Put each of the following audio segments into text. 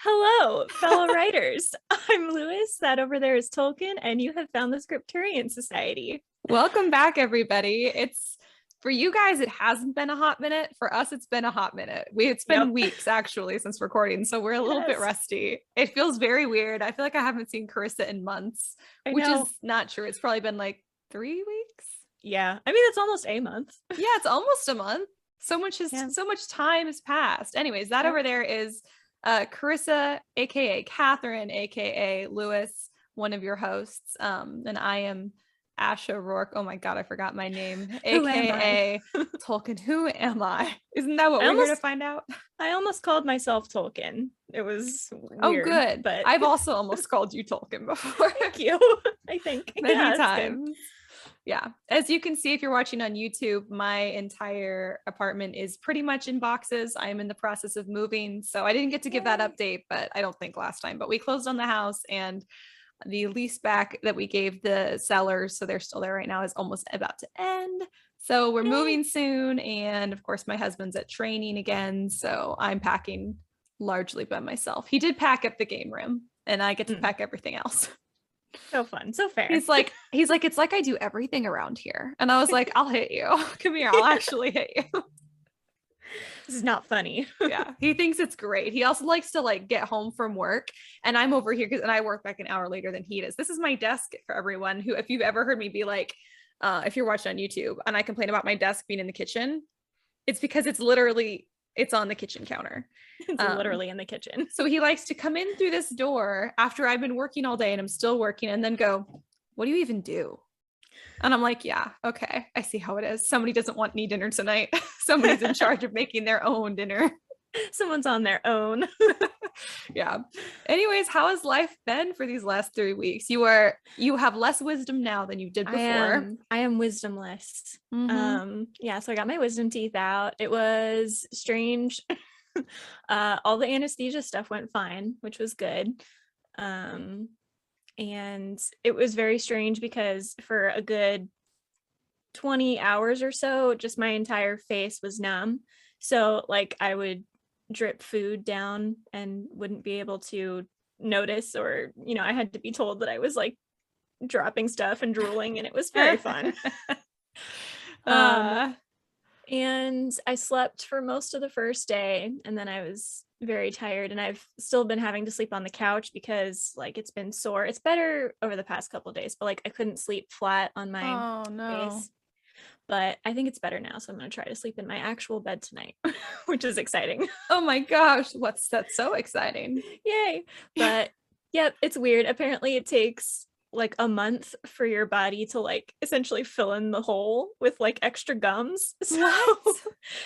Hello, fellow writers. I'm Lewis. That over there is Tolkien, and you have found the Scripturian Society. Welcome back, everybody. It's for you guys, it hasn't been a hot minute. For us, it's been a hot minute. It's been weeks actually since recording, so we're a little bit rusty. It feels very weird. I feel like I haven't seen Karissa in months, which is not true. It's probably been like 3 weeks. Yeah, I mean, it's almost a month. Yeah, it's almost a month. So much time has passed. Anyways, that over there is Karissa, aka Catherine, aka Lewis, one of your hosts. And I am Ash O'Rourke. Oh my god, I forgot my name. aka Tolkien. Who am I? Isn't that what we're here to find out? I almost called myself Tolkien. It was weird, oh good, but I've also almost called you Tolkien before. Thank you. I think many times. Yeah, as you can see if you're watching on YouTube, my entire apartment is pretty much in boxes. I'm in the process of moving, so I didn't get to give that update, but I don't think last time, but we closed on the house, and the lease back that we gave the sellers, so they're still there right now, is almost about to end. So we're moving soon, and of course my husband's at training again, so I'm packing largely by myself. He did pack up the game room, and I get to pack everything else. So fun, so fair. He's like, it's like I do everything around here. And I was like, I'll hit you. Come here, I'll actually hit you. This is not funny. Yeah, he thinks it's great. He also likes to like get home from work, and I'm over here and I work back an hour later than he does. This is my desk for everyone who, if you've ever heard me be like, if you're watching on YouTube and I complain about my desk being in the kitchen, it's because it's on the kitchen counter. It's literally in the kitchen. So he likes to come in through this door after I've been working all day and I'm still working, and then go, what do you even do? And I'm like, yeah, okay, I see how it is. Somebody doesn't want any dinner tonight. Somebody's in charge of making their own dinner. Someone's on their own. Yeah. Anyways, how has life been for these last 3 weeks? You have less wisdom now than you did before. I am wisdomless. Yeah, so I got my wisdom teeth out. It was strange. All the anesthesia stuff went fine, which was good. And it was very strange because for a good 20 hours or so, just my entire face was numb. So like I would drip food down and wouldn't be able to notice, or I had to be told that I was like dropping stuff and drooling, and it was very fun. And I slept for most of the first day, and then I was very tired, and I've still been having to sleep on the couch because like it's been sore. It's better over the past couple of days, but like I couldn't sleep flat on my face. But I think it's better now, so I'm going to try to sleep in my actual bed tonight, which is exciting. Oh my gosh, that's so exciting. Yay. But yep, it's weird. Apparently it takes like a month for your body to like essentially fill in the hole with like extra gums. So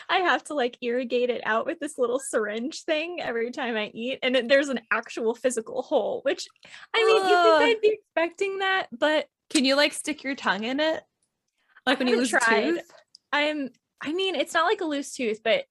I have to like irrigate it out with this little syringe thing every time I eat, and there's an actual physical hole, which I mean, you think I'd be expecting that, but can you like stick your tongue in it? Like when you lose a tooth? I mean, it's not like a loose tooth, but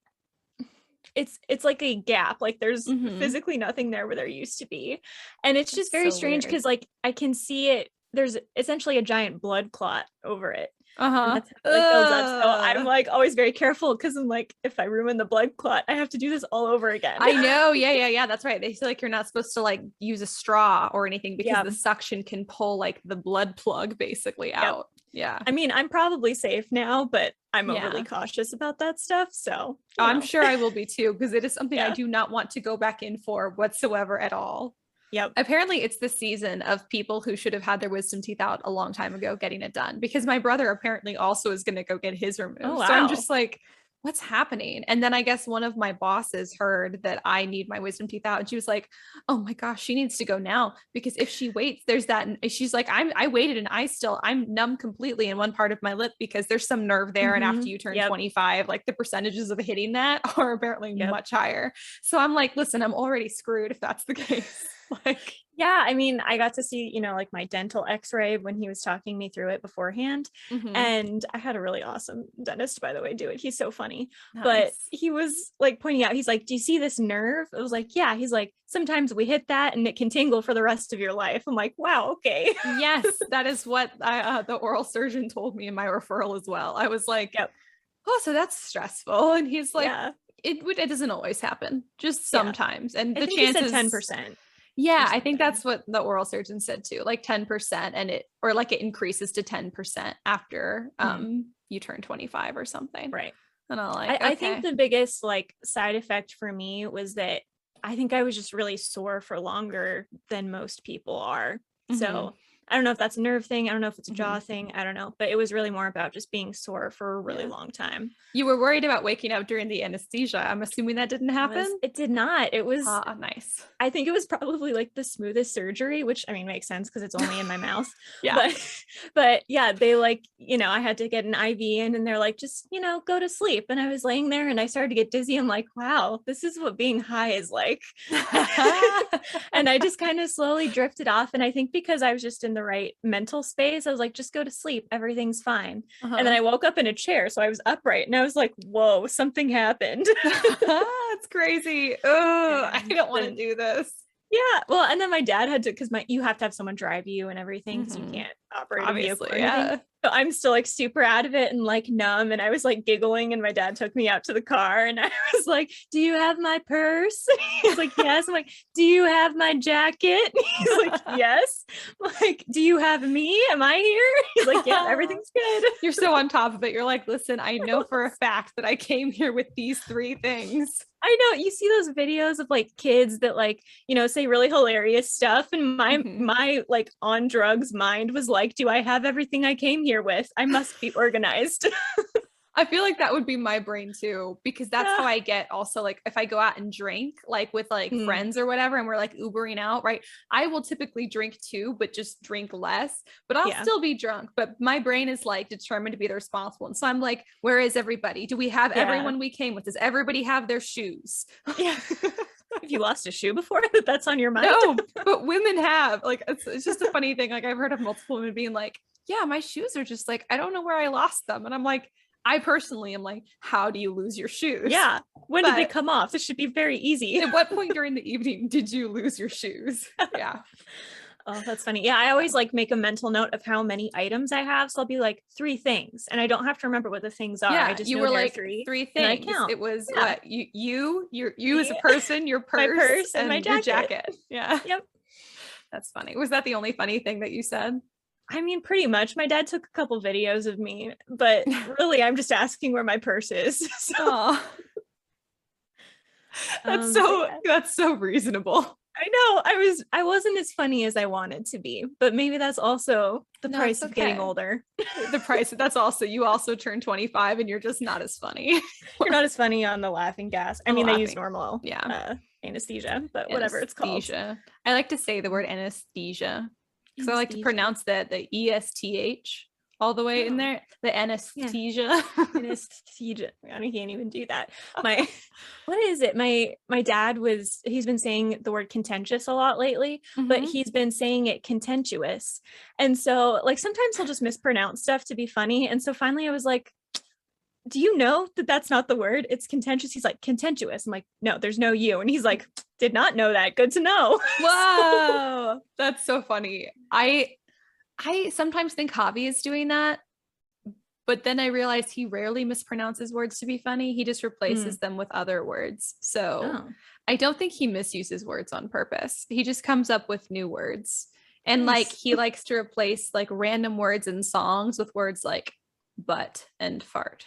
it's like a gap. Like there's physically nothing there where there used to be. And it's just very strange because like I can see it. There's essentially a giant blood clot over it. That's how it builds up. So I'm like always very careful because I'm like, if I ruin the blood clot, I have to do this all over again. I know. Yeah. That's right. They say like you're not supposed to like use a straw or anything because the suction can pull like the blood plug basically out. Yeah. I mean, I'm probably safe now, but I'm overly cautious about that stuff. So I'm sure I will be too, because it is something I do not want to go back in for whatsoever at all. Yep. Apparently it's the season of people who should have had their wisdom teeth out a long time ago getting it done, because my brother apparently also is going to go get his removed. Oh, wow. So I'm just like, what's happening? And then I guess one of my bosses heard that I need my wisdom teeth out, and she was like, oh my gosh, she needs to go now, because if she waits, there's that. And she's like, I waited and I'm numb completely in one part of my lip because there's some nerve there. And after you turn 25, like the percentages of hitting that are apparently much higher. So I'm like, listen, I'm already screwed if that's the case. Like, yeah, I mean, I got to see, like my dental x-ray when he was talking me through it beforehand. And I had a really awesome dentist, by the way, do it. He's so funny. Nice. But he was like pointing out, he's like, do you see this nerve? I was like, yeah. He's like, sometimes we hit that and it can tingle for the rest of your life. I'm like, wow, okay. Yes, that is what the oral surgeon told me in my referral as well. I was like, oh, so that's stressful. And he's like, it doesn't always happen, just sometimes. And the chances 10%. Yeah, I think that's what the oral surgeon said too, like 10%, and it increases to 10% after you turn 25 or something. Right. And I think the biggest like side effect for me was that I think I was just really sore for longer than most people are. So I don't know if that's a nerve thing. I don't know if it's a jaw thing. I don't know. But it was really more about just being sore for a really long time. You were worried about waking up during the anesthesia. I'm assuming that didn't happen? It did not. It was nice. I think it was probably like the smoothest surgery, which I mean makes sense because it's only in my mouth. Yeah. But yeah, they like, you know, I had to get an IV in and they're like, just, you know, go to sleep. And I was laying there and I started to get dizzy. I'm like, wow, this is what being high is like. And I just kind of slowly drifted off. And I think because I was just in the right mental space, I was like, just go to sleep. Everything's fine. And then I woke up in a chair. So I was upright and I was like, whoa, something happened. That's crazy. Oh, I don't want to do this. Yeah. Well, and then my dad had to, because you have to have someone drive you and everything because you can't operate a vehicle or anything. So I'm still like super out of it and like numb. And I was like giggling and my dad took me out to the car and I was like, do you have my purse? He's like, yes. I'm like, do you have my jacket? He's like, yes. I'm like, do you have me? Am I here? He's like, yeah, everything's good. You're so on top of it. You're like, listen, I know for a fact that I came here with these 3 things. I know you see those videos of like kids that like, you know, say really hilarious stuff. And my like on drugs mind was like, do I have everything I came here with? I must be organized. I feel like that would be my brain too, because that's how I get also like if I go out and drink like with like friends or whatever, and we're like Ubering out, right? I will typically drink too, but just drink less, but I'll still be drunk. But my brain is like determined to be the responsible. And so I'm like, where is everybody? Do we have everyone we came with? Does everybody have their shoes? Yeah. Have you lost a shoe before that's on your mind? No, but women have like, it's just a funny thing. Like I've heard of multiple women being like, yeah, my shoes are just like, I don't know where I lost them. And I'm like, I personally am like, how do you lose your shoes? Yeah. When did they come off? This should be very easy. At what point during the evening did you lose your shoes? Yeah. Oh, that's funny. Yeah. I always like make a mental note of how many items I have. So I'll be like 3 things and I don't have to remember what the things are. Yeah, I just you know were like 3 things. I count. It was what you as a person, your purse, my purse and my your jacket. Yeah. Yep. That's funny. Was that the only funny thing that you said? I mean, pretty much. My dad took a couple videos of me, but really I'm just asking where my purse is. So. That's so reasonable. I know. I wasn't as funny as I wanted to be, but maybe that's also the price of getting older. The price. That's also, you also turned 25 and you're just not as funny. You're not as funny on the laughing gas. I mean, they use normal anesthesia, but whatever it's called. I like to say the word anesthesia because I like to pronounce the ESTH all the way in there. The anesthesia. Anesthesia. I can't even do that. What is it? My dad he's been saying the word contentious a lot lately, but he's been saying it contentious. And so like sometimes he'll just mispronounce stuff to be funny. And so finally I was like, do you know that that's not the word? It's contentious. He's like, contentious. I'm like, no, there's no U. And he's like, did not know that. Good to know. Wow. That's so funny. I sometimes think Javi is doing that, but then I realized he rarely mispronounces words to be funny. He just replaces them with other words. So I don't think he misuses words on purpose. He just comes up with new words. And like he likes to replace like random words in songs with words like butt and fart.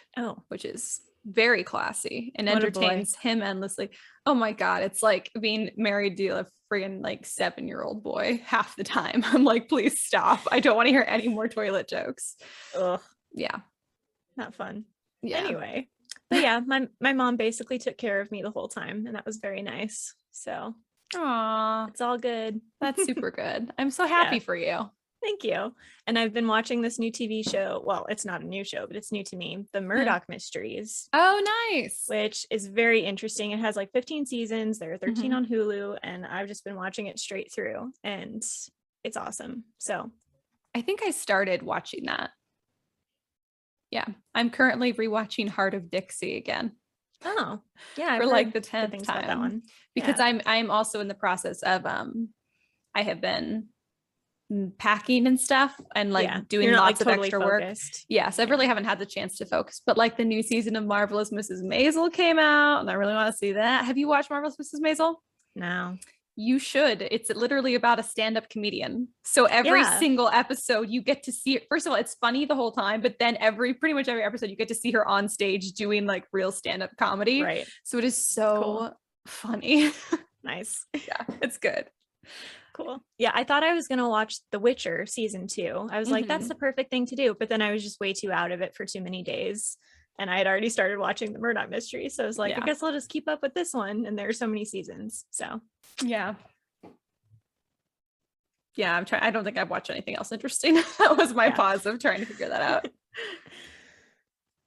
Which is very classy and entertains him endlessly. Oh my God. It's like being married to a friggin' like 7-year-old boy half the time. I'm like, please stop. I don't want to hear any more toilet jokes. Ugh. Yeah. Not fun. Yeah. Anyway. But yeah, my mom basically took care of me the whole time and that was very nice. So it's all good. That's super good. I'm so happy for you. Thank you. And I've been watching this new TV show. Well, it's not a new show, but it's new to me. The Murdoch Mysteries. Oh, nice. Which is very interesting. It has like 15 seasons. There are 13 on Hulu. And I've just been watching it straight through. And it's awesome. So I think I started watching that. Yeah. I'm currently rewatching Heart of Dixie again. Oh, yeah. For like the 10th time. That one. Because I'm also in the process of I have been packing and stuff and like doing lots of extra work. Yeah, so I really haven't had the chance to focus. But like the new season of Marvelous Mrs. Maisel came out, and I really want to see that. Have you watched Marvelous Mrs. Maisel? No. You should. It's literally about a stand-up comedian. So every single episode you get to see it. First of all, it's funny the whole time, but then pretty much every episode you get to see her on stage doing like real stand-up comedy. Right. So it is so funny. Nice. Yeah, it's good. Cool. Yeah, I thought I was going to watch The Witcher season 2. I was like, that's the perfect thing to do. But then I was just way too out of it for too many days. And I had already started watching the Murdoch Mystery. So I was like, I guess I'll just keep up with this one. And there are so many seasons. So yeah. Yeah, I don't think I've watched anything else interesting. That was my pause of trying to figure that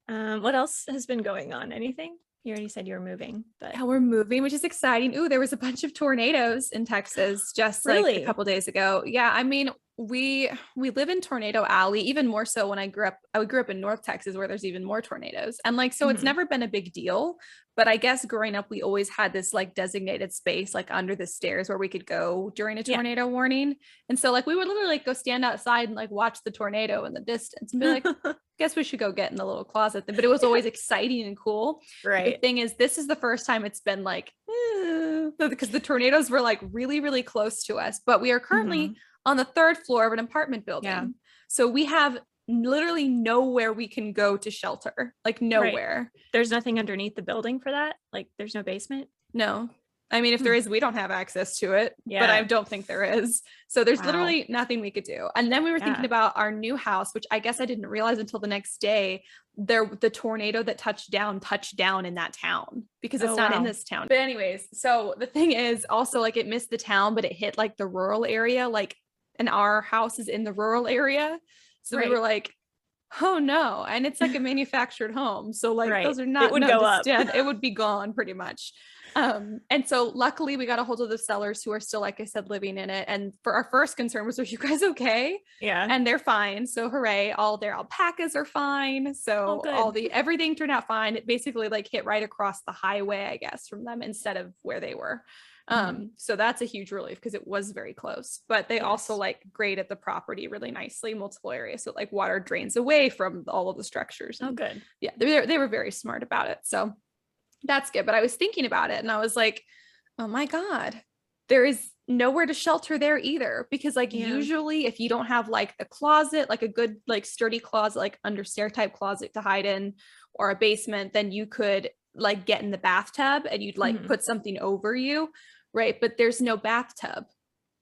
out. What else has been going on? Anything? You already said you were moving, but yeah, we're moving, which is exciting. Ooh, there was a bunch of tornadoes in Texas just like a couple days ago. Yeah, I mean, we live in Tornado Alley, even more so when I grew up in North Texas where there's even more tornadoes. And like, so it's never been a big deal, but I guess growing up, we always had this like designated space, like under the stairs where we could go during a tornado warning. And so like, we would literally like go stand outside and like watch the tornado in the distance and be like, guess we should go get in the little closet. But it was always exciting and cool. Right. The thing is, this is the first time it's been like, because the tornadoes were like really, really close to us, but we are currently on the 3rd floor of an apartment building. Yeah. So we have literally nowhere we can go to shelter, like nowhere. Right. There's nothing underneath the building for that. Like there's no basement. No. I mean, if there is, we don't have access to it, but I don't think there is. So there's literally nothing we could do. And then we were thinking about our new house, which I guess I didn't realize until the next day. The tornado that touched down in that town because it's not in this town. But anyways, so the thing is also like it missed the town, but it hit like the rural area, like, and our house is in the rural area. So we were like, oh no. And it's like a manufactured home. So like those are not, it would go up. It would be gone pretty much. And so luckily we got a hold of the sellers who are still, like I said, living in it. And for our first concern was, are you guys okay? Yeah. And they're fine. So hooray, all their alpacas are fine. So everything turned out fine. It basically like hit right across the highway, I guess, from them instead of where they were. So that's a huge relief because it was very close, but they also like graded the property really nicely, multiple areas. So like water drains away from all of the structures. Oh, good. Yeah. They were very smart about it. So that's good. But I was thinking about it and I was like, oh my God, there is nowhere to shelter there either. Because like usually if you don't have like a closet, like a good, like sturdy closet, like under stair type closet to hide in or a basement, then you could like get in the bathtub and you'd like put something over you. Right. But there's no bathtub.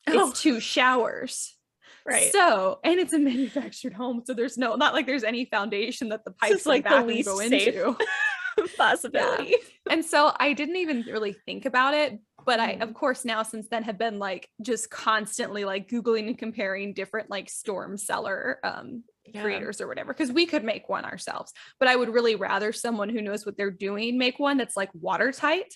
It's 2 showers. Right. So, and it's a manufactured home. So there's not like there's any foundation that the pipes like the least go into. Possibility. And so I didn't even really think about it, but I of course now since then have been like just constantly like Googling and comparing different like storm cellar creators or whatever, because we could make one ourselves, but I would really rather someone who knows what they're doing make one that's like watertight.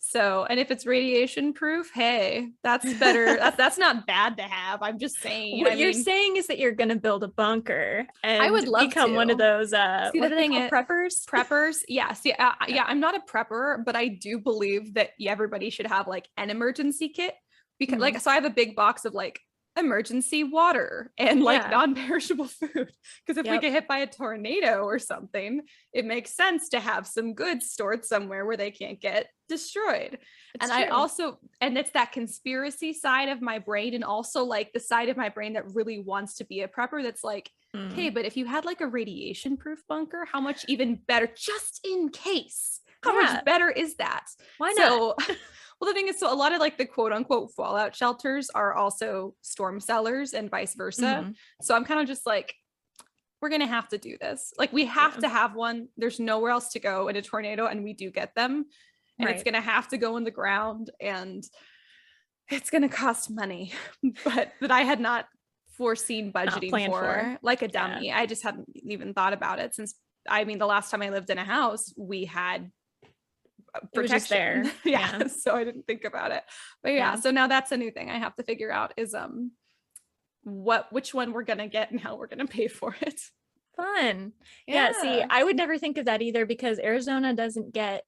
So, and if it's radiation proof, hey, that's better. that's not bad to have. I'm just saying. What you're saying is that you're going to build a bunker and I would love become one of those what the thing is preppers. Yeah. See, I'm not a prepper, but I do believe that everybody should have like an emergency kit because like, so I have a big box of like emergency water and like non-perishable food, because if we get hit by a tornado or something, it makes sense to have some goods stored somewhere where they can't get destroyed. It's true. I also, and it's that conspiracy side of my brain and also like the side of my brain that really wants to be a prepper that's like, hey, but if you had like a radiation proof bunker, how much even better, just in case, how much better is that? Why not? So well, the thing is, so a lot of like the quote unquote fallout shelters are also storm cellars and vice versa. So I'm kind of just like, we're going to have to do this. Like we have to have one. There's nowhere else to go in a tornado and we do get them and it's going to have to go in the ground and it's going to cost money, but that I had not foreseen budgeting for like a dummy. I just hadn't even thought about it since, I mean, the last time I lived in a house, we had protection there. So I didn't think about it, but so now that's a new thing I have to figure out is which one we're gonna get and how we're gonna pay for it. Fun. See, I would never think of that either because Arizona doesn't get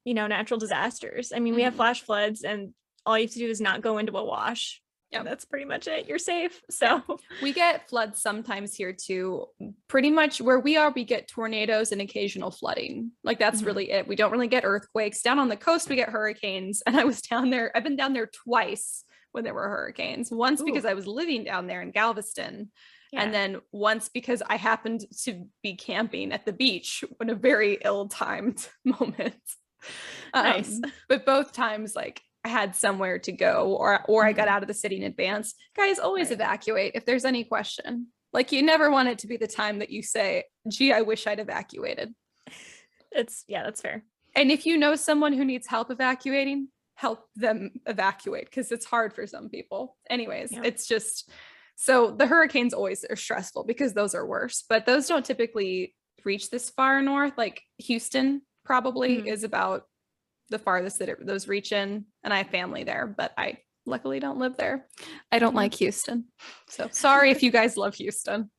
natural disasters. I mean, we have flash floods and all you have to do is not go into a wash And that's pretty much it. You're safe. So we get floods sometimes here too. Pretty much where we are, we get tornadoes and occasional flooding. Like that's really it. We don't really get earthquakes. Down on the coast, we get hurricanes. And I was down there. I've been down there twice when there were hurricanes. Once because I was living down there in Galveston. Yeah. And then once because I happened to be camping at the beach in a very ill-timed moment. Nice. But both times, like, I had somewhere to go or I got out of the city in advance. Guys, always evacuate if there's any question. Like, you never want it to be the time that you say, gee, I wish I'd evacuated. That's fair. And if you know someone who needs help evacuating, help them evacuate because it's hard for some people. Anyways, it's just, so the hurricanes always are stressful because those are worse, but those don't typically reach this far north. Like Houston probably is about the farthest that those reach in, and I have family there, but I luckily don't live there. I don't like Houston, so sorry if you guys love Houston.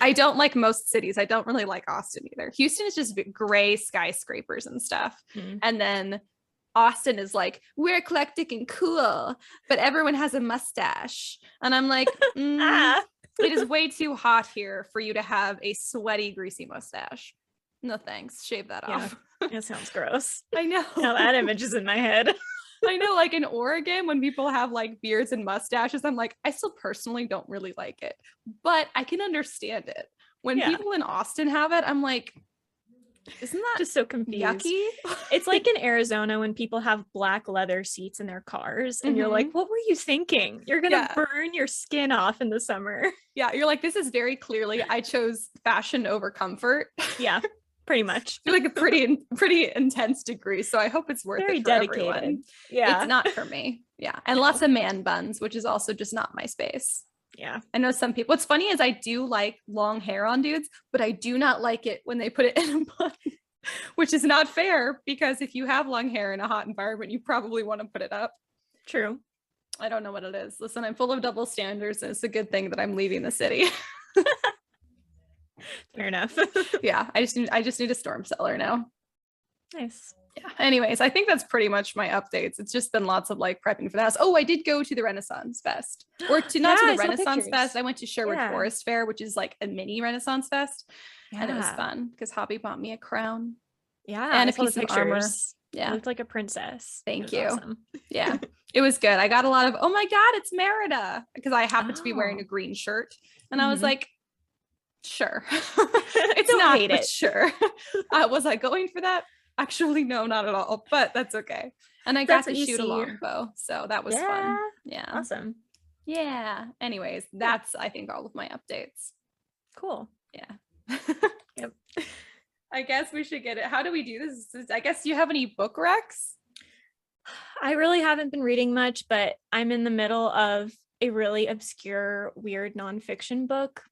I don't like most cities. I don't really like Austin either. Houston is just gray skyscrapers and stuff, and then Austin is like, we're eclectic and cool, but everyone has a mustache, and I'm like, it is way too hot here for you to have a sweaty, greasy mustache. No thanks. Shave that off. It sounds gross. I know. Now that image is in my head. I know, like in Oregon, when people have like beards and mustaches, I'm like, I still personally don't really like it, but I can understand it. When people in Austin have it, I'm like, isn't that just so confused? Yucky? It's like in Arizona when people have black leather seats in their cars and you're like, what were you thinking? You're gonna burn your skin off in the summer. Yeah, you're like, this is very clearly I chose fashion over comfort. Yeah. Pretty much. Like a pretty intense degree. So I hope it's worth very it for dedicated. Everyone. Yeah. It's not for me. Yeah. And lots of man buns, which is also just not my space. Yeah. I know some people, what's funny is I do like long hair on dudes, but I do not like it when they put it in a bun, which is not fair because if you have long hair in a hot environment, you probably want to put it up. True. I don't know what it is. Listen, I'm full of double standards and it's a good thing that I'm leaving the city. Fair enough. Yeah, I just need a storm cellar now. Nice. Yeah. Anyways, I think that's pretty much my updates. It's just been lots of like prepping for the house. Oh, I did go to the Renaissance Fest, or to not to the Renaissance Fest. I went to Sherwood Forest Fair, which is like a mini Renaissance Fest, and it was fun because Hobby bought me a crown. Yeah, and a piece of armor. Yeah, you looked like a princess. Thank you. Awesome. Yeah, it was good. I got a lot of, oh my god, it's Merida, because I happened to be wearing a green shirt, and I was like, sure. It's not, but sure. Was I going for that? Actually, no, not at all, but that's okay. And I got to shoot a longbow, so that was fun. Yeah. Awesome. Yeah. Anyways, that's, I think, all of my updates. Cool. Yeah. Yep. I guess we should get it. How do we do this? I guess, do you have any book recs? I really haven't been reading much, but I'm in the middle of a really obscure, weird nonfiction book.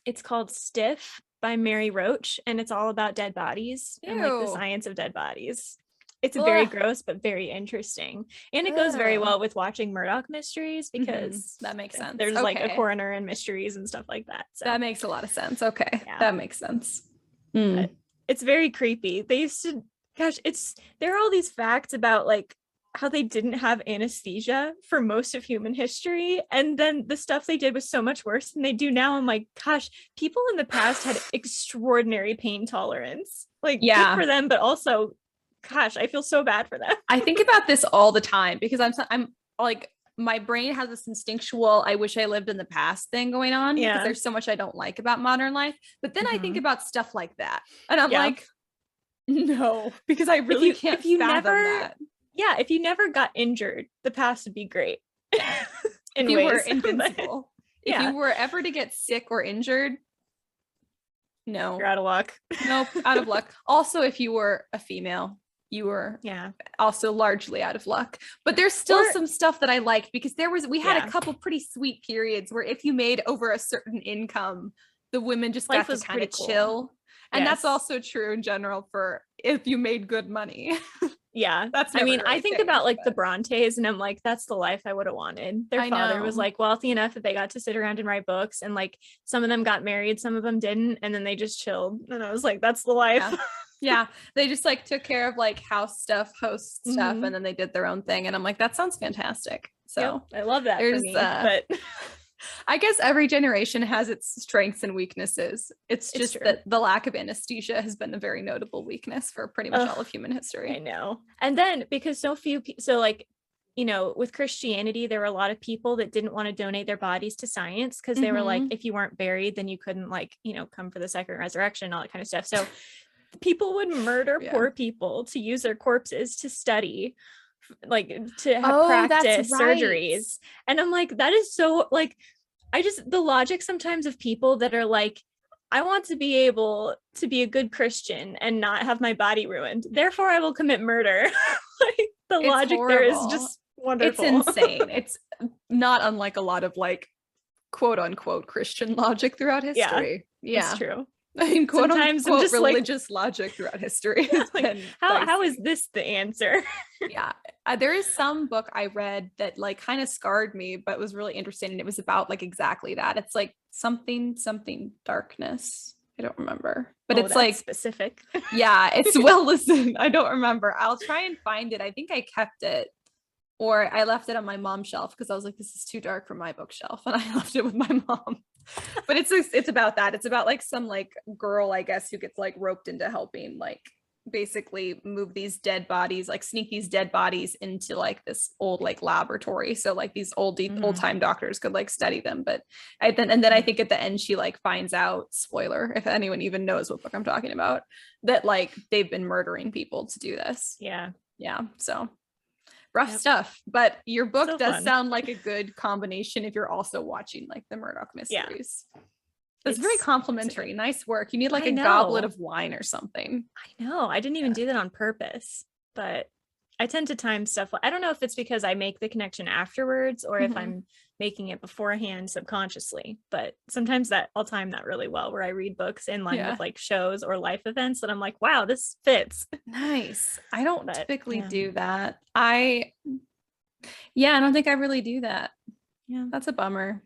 It's called Stiff by Mary Roach, and it's all about dead bodies and like the science of dead bodies. It's very gross, but very interesting. And it goes very well with watching Murdoch mysteries because that makes sense. There's like a coroner and mysteries and stuff like that. So that makes a lot of sense. Okay. Yeah. That makes sense. It's very creepy. They used to, there are all these facts about like how they didn't have anesthesia for most of human history, and then the stuff they did was so much worse than they do now. I'm like, gosh, people in the past had extraordinary pain tolerance. Like, good for them, but also, gosh, I feel so bad for them. I think about this all the time because I'm like, my brain has this instinctual I wish I lived in the past thing going on because there's so much I don't like about modern life. But then I think about stuff like that, and I'm like, no, because I really can't fathom that. Yeah, if you never got injured, the past would be great. If you were invincible. If you were ever to get sick or injured, no. You're out of luck. Nope, out of luck. Also, if you were a female, you were also largely out of luck. But there's still some stuff that I liked because we had a couple pretty sweet periods where if you made over a certain income, the women just got to kind of chill. And that's also true in general for if you made good money. Yeah, that's I think about like the Brontes, and I'm like, that's the life I would have wanted. Their father was like wealthy enough that they got to sit around and write books, and like some of them got married, some of them didn't, and then they just chilled. And I was like, that's the life. Yeah, they just like took care of like house stuff, host stuff, Mhm. and then they did their own thing. And I'm like, that sounds fantastic. So Yep, I love that for there's me, but I guess every generation has its strengths and weaknesses. It's just true. that the lack of anesthesia has been a very notable weakness for pretty much all of human I history. know. And then because so few so like, you know, with Christianity, there were a lot of people that didn't want to donate their bodies to science because they were like, Mhm. if you weren't buried, then you couldn't, like, you know, come for the second resurrection, all that kind of stuff. So people would murder Yeah. poor people to use their corpses to study, like to Oh, that's practice right. surgeries. And I'm like, that is so like, I just, the logic sometimes of people that are like, I want to be able to be a good Christian and not have my body ruined, therefore I will commit murder. Like the It's logic there is horrible. just wonderful. It's insane. It's not unlike a lot of like quote unquote Christian logic throughout history. Yeah. It's true. I mean, quote Sometimes I'm unquote just like, religious logic throughout history has like, been how dicey. is this the answer? Yeah. There is some book I read that like kind of scarred me, but was really interesting. And it was about like exactly that. It's like something darkness. I don't remember, but it's like specific. Yeah, it's well listened. I don't remember. I'll try and find it. I think I kept it, or I left it on my mom's shelf because I was like, this is too dark for my bookshelf, and I left it with my mom. But it's about that. It's about like some like girl, I guess, who gets like roped into helping like basically move these dead bodies, like sneak these dead bodies into like this old like laboratory, so like these old time doctors could like study them. But then I think at the end she like finds out, spoiler if anyone even knows what book I'm talking about, that like they've been murdering people to do this. Yeah So rough stuff, but your book so does fun. sound like a good combination if you're also watching like the Murdoch mysteries. It's very complimentary. Nice work. You need like a goblet of wine or something. I know. I didn't even do that on purpose, but I tend to time stuff. I don't know if it's because I make the connection afterwards or if I'm making it beforehand subconsciously, but sometimes that I'll time that really well where I read books in line with like shows or life events that I'm like, wow, this fits. Nice. I don't typically do that. I don't think I really do that. Yeah, that's a bummer.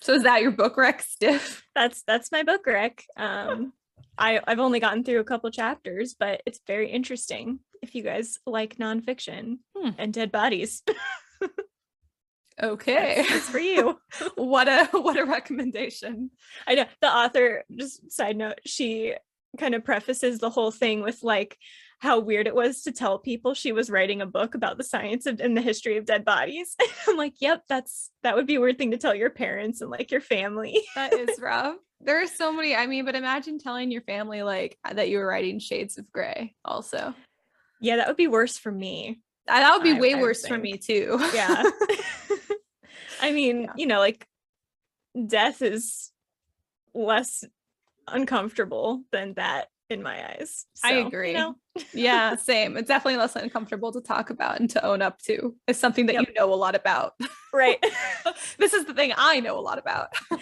So is that your book rec, Stiff? That's my book rec. I've only gotten through a couple chapters, but it's very interesting if you guys like nonfiction and dead bodies. Okay, it's for you. What a recommendation. I know the author, just side note, she kind of prefaces the whole thing with like how weird it was to tell people she was writing a book about the science and the history of dead bodies. I'm like, yep, that would be a weird thing to tell your parents and like your family. That is rough. There are so many, I mean, but imagine telling your family like that you were writing Shades of Grey also. Yeah, that would be worse for me. That would be way worse for me too. Yeah. I mean, you know, like death is less uncomfortable than that in my eyes. So, I agree. You know? Yeah, same. It's definitely less uncomfortable to talk about and to own up to. It's something that you know a lot about. Right. This is the thing I know a lot about. Yeah.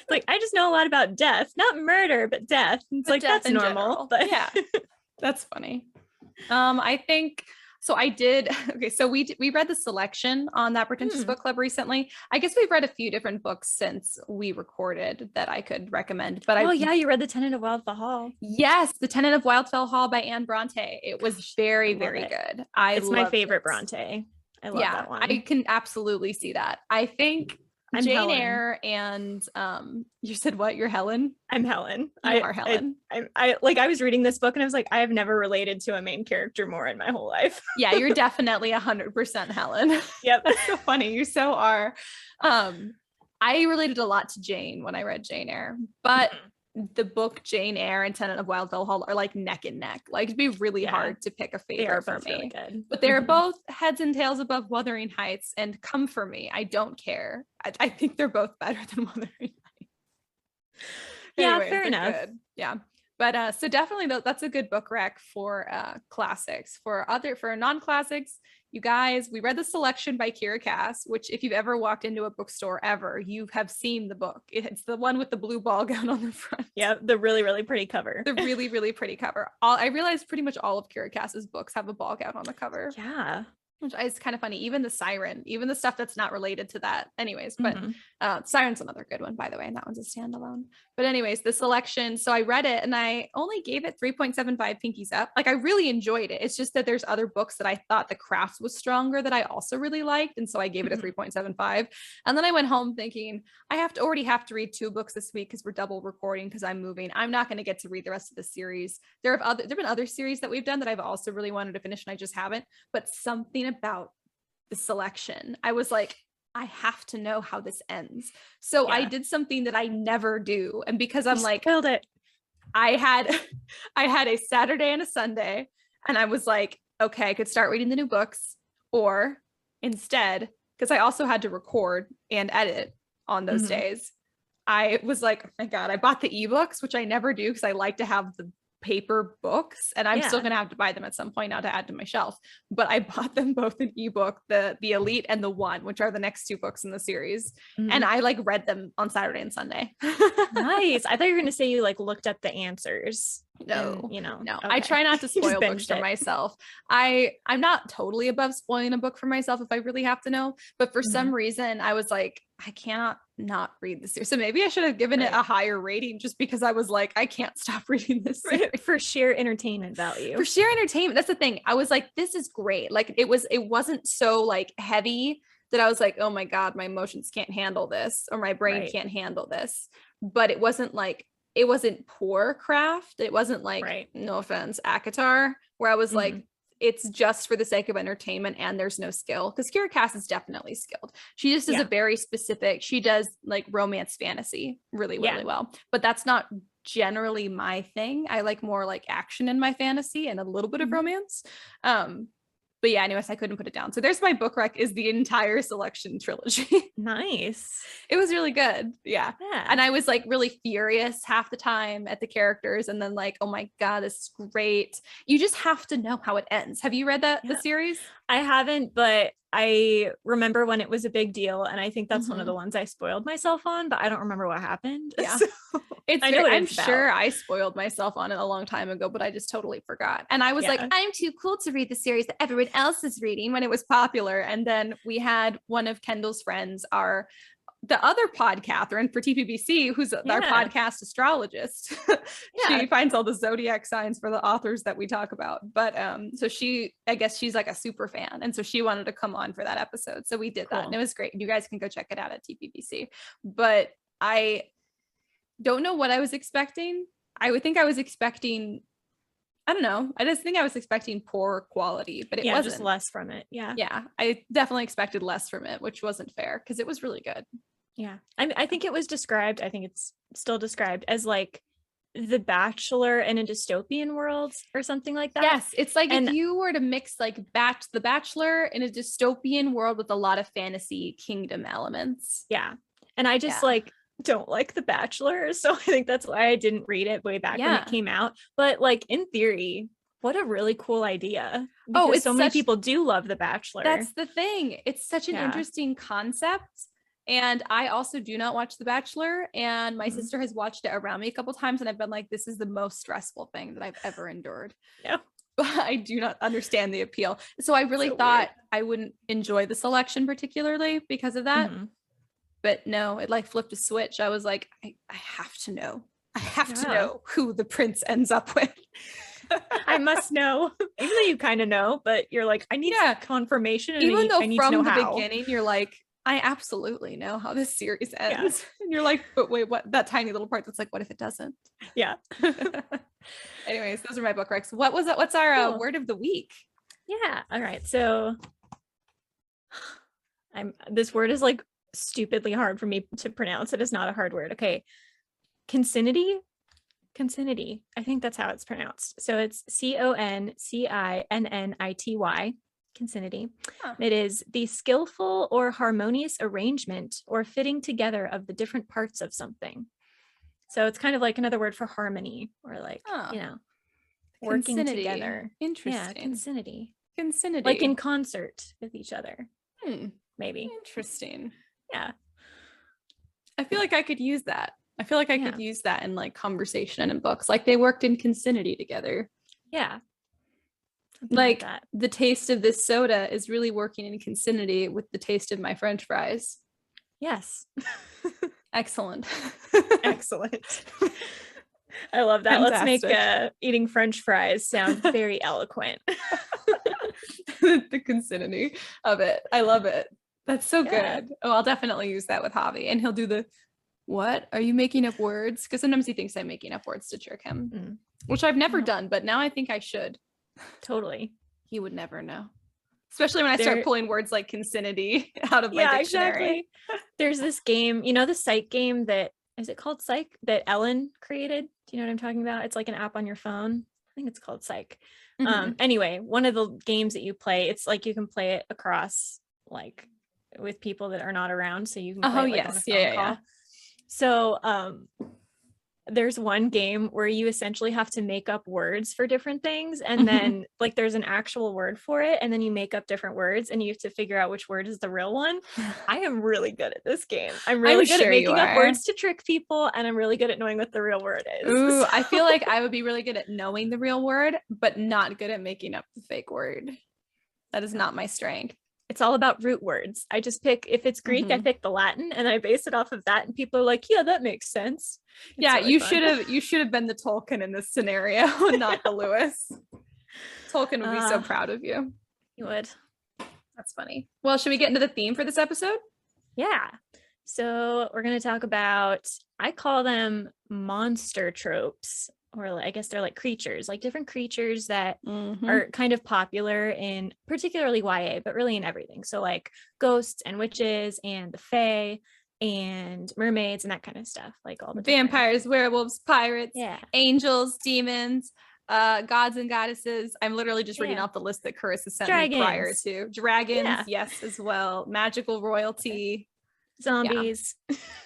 Like, I just know a lot about death, not murder, but death. It's like, that's normal. But yeah, that's funny. I think so. I did. Okay, so we read the selection on That Pretentious Book Club recently. I guess we've read a few different books since we recorded that I could recommend. But you read The Tenant of Wildfell Hall. Yes, The Tenant of Wildfell Hall by Anne Bronte. It was very good. It's my favorite Bronte. I love that one. I can absolutely see that. I think I'm Jane Helen. Eyre and you said what? You're Helen? I'm Helen. You are Helen. I was reading this book and I was like, I have never related to a main character more in my whole life. Yeah, you're definitely 100% Helen. Yep. That's so funny. You so are. I related a lot to Jane when I read Jane Eyre, but the book Jane Eyre and Tenant of Wildfell Hall are like neck and neck. Like it'd be really hard to pick a favorite for me. Really good. But they're both heads and tails above Wuthering Heights, and come for me. I don't care. I think they're both better than Wuthering Heights. Yeah, Anyways, fair enough. Good. Yeah. But so definitely that's a good book rec for classics. For non-classics, you guys, we read The Selection by Kira Cass, which if you've ever walked into a bookstore ever, you have seen the book. It's the one with the blue ball gown on the front. Yeah, the really, really pretty cover. The really, really pretty cover. I realized pretty much all of Kira Cass's books have a ball gown on the cover. Yeah. which is kind of funny. Even the Siren, even the stuff that's not related to that. Anyways, but Siren's another good one, by the way, and that one's a standalone. But anyways, the selection. So I read it and I only gave it 3.75 pinkies up. Like I really enjoyed it. It's just that there's other books that I thought the craft was stronger that I also really liked. And so I gave it a 3.75. And then I went home thinking, I already have to read 2 books this week because we're double recording because I'm moving. I'm not going to get to read the rest of the series. There've been other series that we've done that I've also really wanted to finish and I just haven't. But something about the selection, I was like, I have to know how this ends. So I did something that I never do. And because I'm like, spoiled it. I had a Saturday and a Sunday and I was like, okay, I could start reading the new books, or instead, because I also had to record and edit on those days, I was like, oh my God, I bought the ebooks, which I never do because I like to have the paper books, and I'm still gonna have to buy them at some point now to add to my shelf, but I bought them both in ebook, the Elite and the One, which are the next 2 books in the series, and I like read them on Saturday and Sunday. Nice. I thought you were gonna say you like looked up the answers. No, and, no. okay. I try not to spoil books for myself. I'm not totally above spoiling a book for myself if I really have to know, but for some reason I was like, I cannot not read this series. So maybe I should have given it a higher rating just because I was like, I can't stop reading this series. For sheer entertainment value. For sheer entertainment. That's the thing. I was like, this is great. Like it wasn't so like heavy that I was like, oh my God, my emotions can't handle this, or my brain can't handle this. But it wasn't poor craft. It wasn't like, no offense, ACOTAR, where I was like, it's just for the sake of entertainment and there's no skill. Because Kira Cass is definitely skilled. She just does a very specific, she does like romance fantasy really, really well. But that's not generally my thing. I like more like action in my fantasy and a little bit of romance. But yeah, anyways, I couldn't put it down. So there's my book rec, is the entire selection trilogy. Nice. It was really good. Yeah. And I was like really furious half the time at the characters, and then like, oh my God, this is great. You just have to know how it ends. Have you read the series? I haven't, but I remember when it was a big deal, and I think that's one of the ones I spoiled myself on, but I don't remember what happened. Yeah. So I'm sure I spoiled myself on it a long time ago, but I just totally forgot. And I was like, I'm too cool to read the series that everyone else is reading when it was popular. And then we had one of Kendall's friends, the other pod Catherine for TPBC, who's our podcast astrologist. She finds all the zodiac signs for the authors that we talk about. But so I guess she's like a super fan. And so she wanted to come on for that episode. So we did that. And it was great. You guys can go check it out at TPBC. But I don't know what I was expecting. I would think I was expecting, I don't know. I just think I was expecting poor quality, but it wasn't. Just less from it. Yeah. I definitely expected less from it, which wasn't fair because it was really good. Yeah. I think it was described, I think it's still described as like The Bachelor in a dystopian world or something like that. Yes. It's like if you were to mix like The Bachelor in a dystopian world with a lot of fantasy kingdom elements. Yeah. And I just like don't like The Bachelor. So I think that's why I didn't read it way back when it came out. But like in theory, what a really cool idea. Because so many people do love The Bachelor. That's the thing. It's such an interesting concept. And I also do not watch The Bachelor, and my sister has watched it around me a couple times, and I've been like, this is the most stressful thing that I've ever endured. Yeah. But I do not understand the appeal. So I really thought I wouldn't enjoy the selection particularly because of that. But no, it like flipped a switch. I was like, I have to know. I have to know who the prince ends up with. I must know. Even though you kind of know, but you're like, I need confirmation. And even though I need from to know the how. Beginning, you're like, I absolutely know how this series ends. Yeah. And you're like, but wait, what? That tiny little part that's like, what if it doesn't? Yeah. Anyways, those are my book recs. What was it? What's our word of the week? Yeah. All right. So this word is like stupidly hard for me to pronounce. It is not a hard word. Okay. Concinnity. I think that's how it's pronounced. So it's Concinnity. Concinnity. It is the skillful or harmonious arrangement or fitting together of the different parts of something. So it's kind of like another word for harmony, or like, working together. Interesting. Yeah, concinnity. Concinnity. Like in concert with each other. Maybe. Interesting. Yeah. I feel like I could use that. I feel like I could use that in like conversation and in books. Like they worked in Concinnity together. Yeah. Like the taste of this soda is really working in Concinnity with the taste of my French fries. Yes. Excellent. Excellent. I love that. Fantastic. Let's make eating French fries sound very eloquent. The Concinnity of it. I love it. That's so good. Oh, I'll definitely use that with Javi. And he'll do the, what? Are you making up words? Because sometimes he thinks I'm making up words to trick him, which I've never done, but now I think I should. Totally. He would never know. Especially when I start pulling words like Concinnity out of my dictionary. Exactly. There's this game, you know, the Psych game that, is it called Psych, that Ellen created? Do you know what I'm talking about? It's like an app on your phone. I think it's called Psych. Anyway, one of the games that you play, it's like you can play it across, like, with people that are not around, so you can play it, like, on a phone call. So there's one game where you essentially have to make up words for different things, and then like there's an actual word for it, and then you make up different words and you have to figure out which word is the real one. I am really good at this game. I'm really good at making up words to trick people, and I'm really good at knowing what the real word is. Ooh, I feel like I would be really good at knowing the real word, but not good at making up the fake word. That is not my strength. It's all about root words. I just pick, if it's Greek, I pick the Latin and I base it off of that, and people are like, yeah, that makes sense. It's really you should have been the Tolkien in this scenario, not the Lewis. Tolkien would be so proud of you. He would. That's funny. Well, should we get into the theme for this episode? Yeah. So we're going to talk about, I call them monster tropes, or I guess they're like creatures, like different creatures that are kind of popular in particularly YA, but really in everything. So like ghosts and witches and the fae and mermaids and that kind of stuff, like all the vampires, werewolves, pirates, yeah, angels, demons, gods and goddesses. I'm literally just reading off the list that Karissa sent me prior to. Dragons, yes, as well. Magical royalty. Zombies.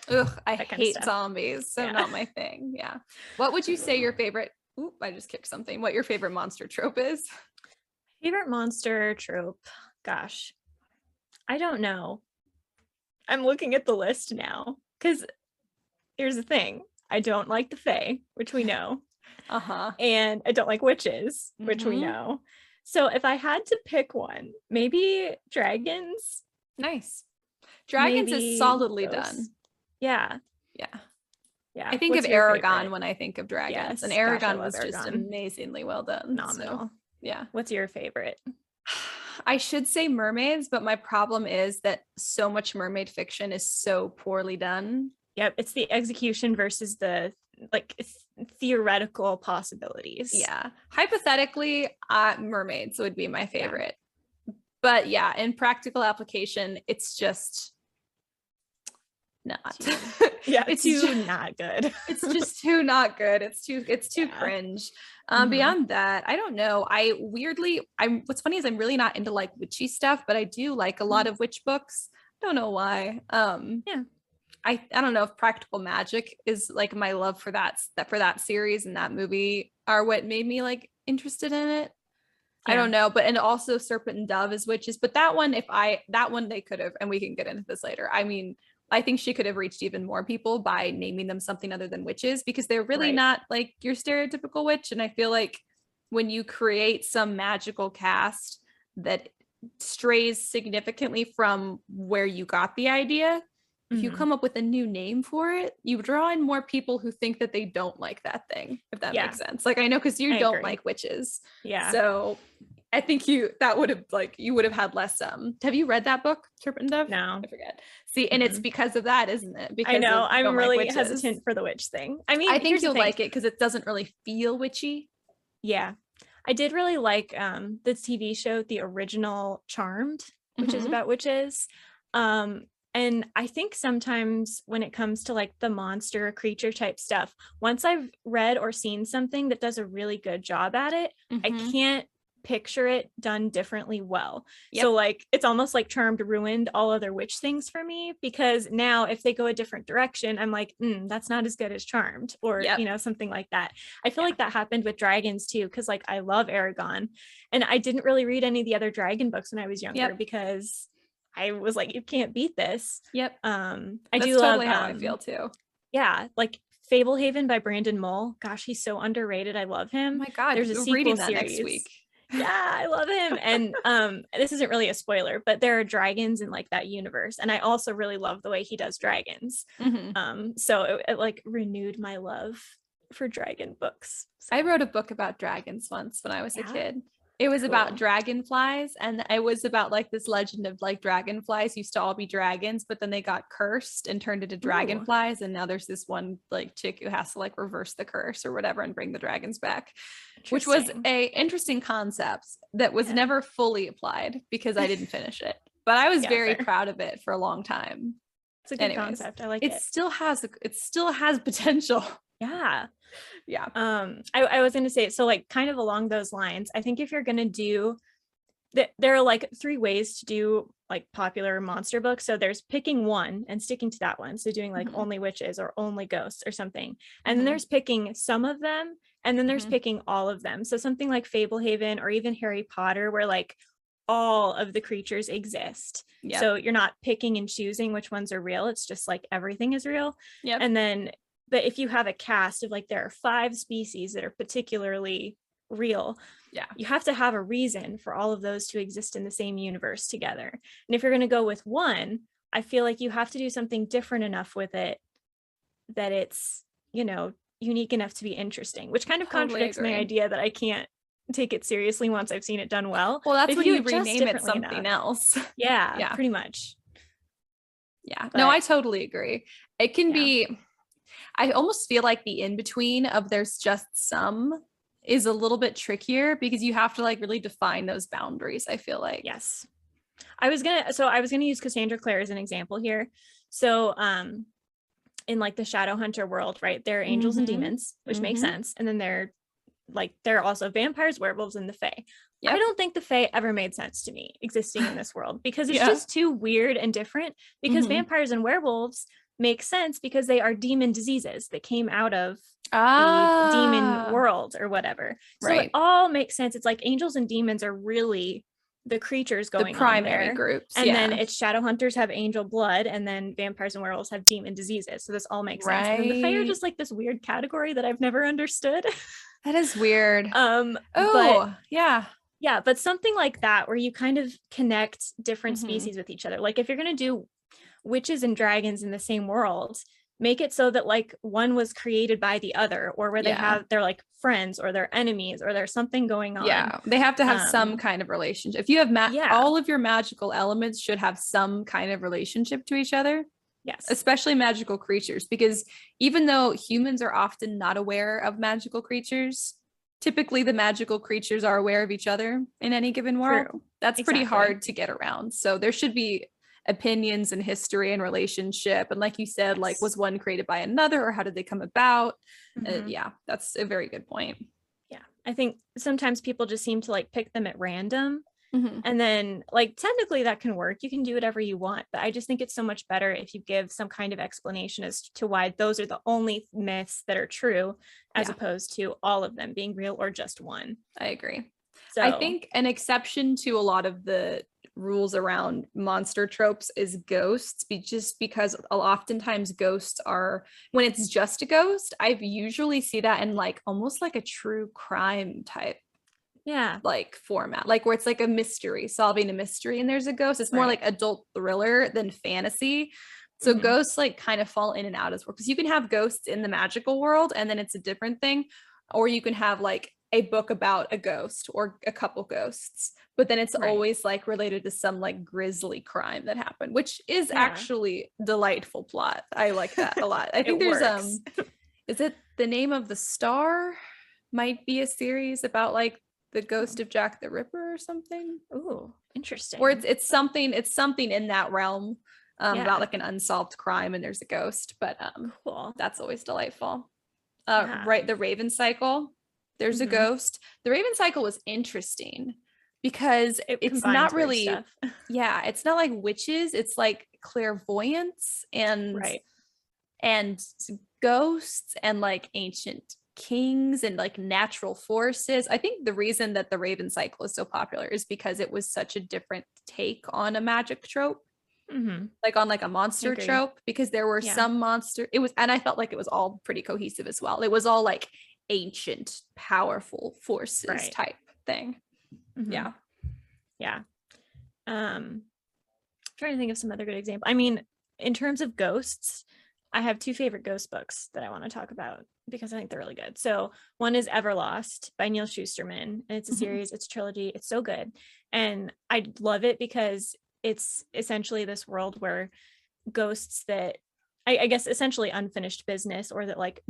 Ugh, I hate zombies, so not my thing. Yeah. What would you say your favorite, oop, I just kicked something, what your favorite monster trope is? Favorite monster trope? Gosh, I don't know. I'm looking at the list now, because here's the thing. I don't like the fae, which we know. And I don't like witches, which we know. So if I had to pick one, maybe dragons. Nice. Dragons is solidly done. Yeah. I think of Aragon when I think of dragons, and Aragon was just amazingly well done. Phenomenal. So, yeah. What's your favorite? I should say mermaids, but my problem is that so much mermaid fiction is so poorly done. Yep, it's the execution versus the like theoretical possibilities. Yeah. Hypothetically, mermaids would be my favorite. But yeah, in practical application, it's just not. It's too not good. It's just too not good. It's too cringe. Beyond that, I don't know. What's funny is I'm really not into like witchy stuff, but I do like a lot of witch books. I don't know why. I don't know if practical magic is like my love for that series and that movie are what made me like interested in it. I don't know, but and also Serpent and Dove is witches, but that one they could have, and we can get into this later. I mean, I think she could have reached even more people by naming them something other than witches, because they're really not like your stereotypical witch. And I feel like when you create some magical cast that strays significantly from where you got the idea, if you come up with a new name for it, you draw in more people who think that they don't like that thing, if that makes sense. Like I know, because you don't like witches. Yeah. So I think you would have had less. Have you read that book, Serpent and Dove? No. I forget. See, and it's because of that, isn't it? Because I know. I'm really hesitant for the witch thing. I mean, I think you'll like it because it doesn't really feel witchy. Yeah. I did really like the TV show, the original Charmed, which is about witches. And I think sometimes when it comes to like the monster creature type stuff, once I've read or seen something that does a really good job at it, I can't picture it done differently well. So like it's almost like Charmed ruined all other witch things for me, because now if they go a different direction, I'm like, that's not as good as Charmed, or you know, something like that. I feel like that happened with dragons too, because like I love Aragon, and I didn't really read any of the other dragon books when I was younger because I was like, you can't beat this. I That's do totally love how I feel too. Yeah, like Fablehaven by Brandon Mull. Gosh, he's so underrated. I love him. Oh my God, there's a sequel reading that series next week. Yeah, I love him. And this isn't really a spoiler, but there are dragons in like that universe, and I also really love the way he does dragons. So it like renewed my love for dragon books. So. I wrote a book about dragons once when I was a kid. It was Cool. about dragonflies, and it was about like this legend of like dragonflies used to all be dragons, but then they got cursed and turned into dragonflies. And now there's this one like chick who has to like reverse the curse or whatever and bring the dragons back, which was a interesting concept that was never fully applied because I didn't finish it, but I was very proud of it for a long time. It's a good concept. I like it. It still has potential. Yeah. I was gonna say, so like kind of along those lines, I think if you're gonna do that, there are like 3 ways to do like popular monster books. So there's picking one and sticking to that one, so doing like only witches or only ghosts or something, and then there's picking some of them, and then there's picking all of them. So something like Fablehaven or even Harry Potter, where like all of the creatures exist. So you're not picking and choosing which ones are real, it's just like everything is real. And then but if you have a cast of like there are 5 species that are particularly real, you have to have a reason for all of those to exist in the same universe together. And if you're going to go with one, I feel like you have to do something different enough with it that it's, you know, unique enough to be interesting, which kind of contradicts my idea that I can't take it seriously once I've seen it done well. Well, that's when you rename it something else. Yeah, pretty much. Yeah, no, I totally agree. It can be, I almost feel like the in-between of there's just some is a little bit trickier because you have to like really define those boundaries, I feel like. Yes. I was gonna use Cassandra Clare as an example here. So in like the Shadowhunter world, right, there are angels and demons, which makes sense. And then there are also vampires, werewolves, and the Fae. I don't think the Fae ever made sense to me existing in this world because it's just too weird and different, because vampires and werewolves make sense because they are demon diseases that came out of the demon world or whatever. So it all makes sense. It's like angels and demons are really the creatures going the primary on there. Groups. And then it's Shadowhunters have angel blood, and then vampires and werewolves have demon diseases. So this all makes sense. And then the Fae are just like this weird category that I've never understood. That is weird. But something like that where you kind of connect different species with each other. Like if you're going to do witches and dragons in the same world, make it so that like one was created by the other, or where they're like friends or they're enemies or there's something going on. They have to have some kind of relationship. If you have all of your magical elements should have some kind of relationship to each other. Yes, especially magical creatures, because even though humans are often not aware of magical creatures, typically the magical creatures are aware of each other in any given world. That's pretty hard to get around. So there should be opinions and history and relationship, and like you said, like was one created by another, or how did they come about? That's a very good point. I think sometimes people just seem to like pick them at random, and then like technically that can work, you can do whatever you want, but I just think it's so much better if you give some kind of explanation as to why those are the only myths that are true, as opposed to all of them being real or just one. I agree. So I think an exception to a lot of the rules around monster tropes is ghosts, just because oftentimes ghosts are, when it's just a ghost, I usually see that in like almost like a true crime type like format, like where it's like a mystery, solving a mystery and there's a ghost. It's more like adult thriller than fantasy. So ghosts like kind of fall in and out as well, because you can have ghosts in the magical world and then it's a different thing, or you can have like a book about a ghost or a couple ghosts, but then it's always like related to some like grisly crime that happened, which is actually delightful plot. I like that a lot. I think there's is it The Name of the Star might be a series about like the ghost of Jack the Ripper or something. Ooh, interesting. Or it's something in that realm, about like an unsolved crime and there's a ghost, but cool. That's always delightful. Right, the Raven Cycle, there's a ghost. The Raven Cycle was interesting because it's not really it's not like witches, it's like clairvoyance and ghosts and like ancient kings and like natural forces. I think the reason that the Raven Cycle is so popular is because it was such a different take on a magic trope, like on like a monster trope, because there were some monster, and I felt like it was all pretty cohesive as well. It was all like ancient powerful forces type thing. Yeah. Yeah. Trying to think of some other good example. I mean, in terms of ghosts, I have two favorite ghost books that I want to talk about because I think they're really good. So one is Everlost by Neil Shusterman, and it's a series, it's a trilogy, it's so good. And I love it because it's essentially this world where ghosts that I guess essentially unfinished business, or that like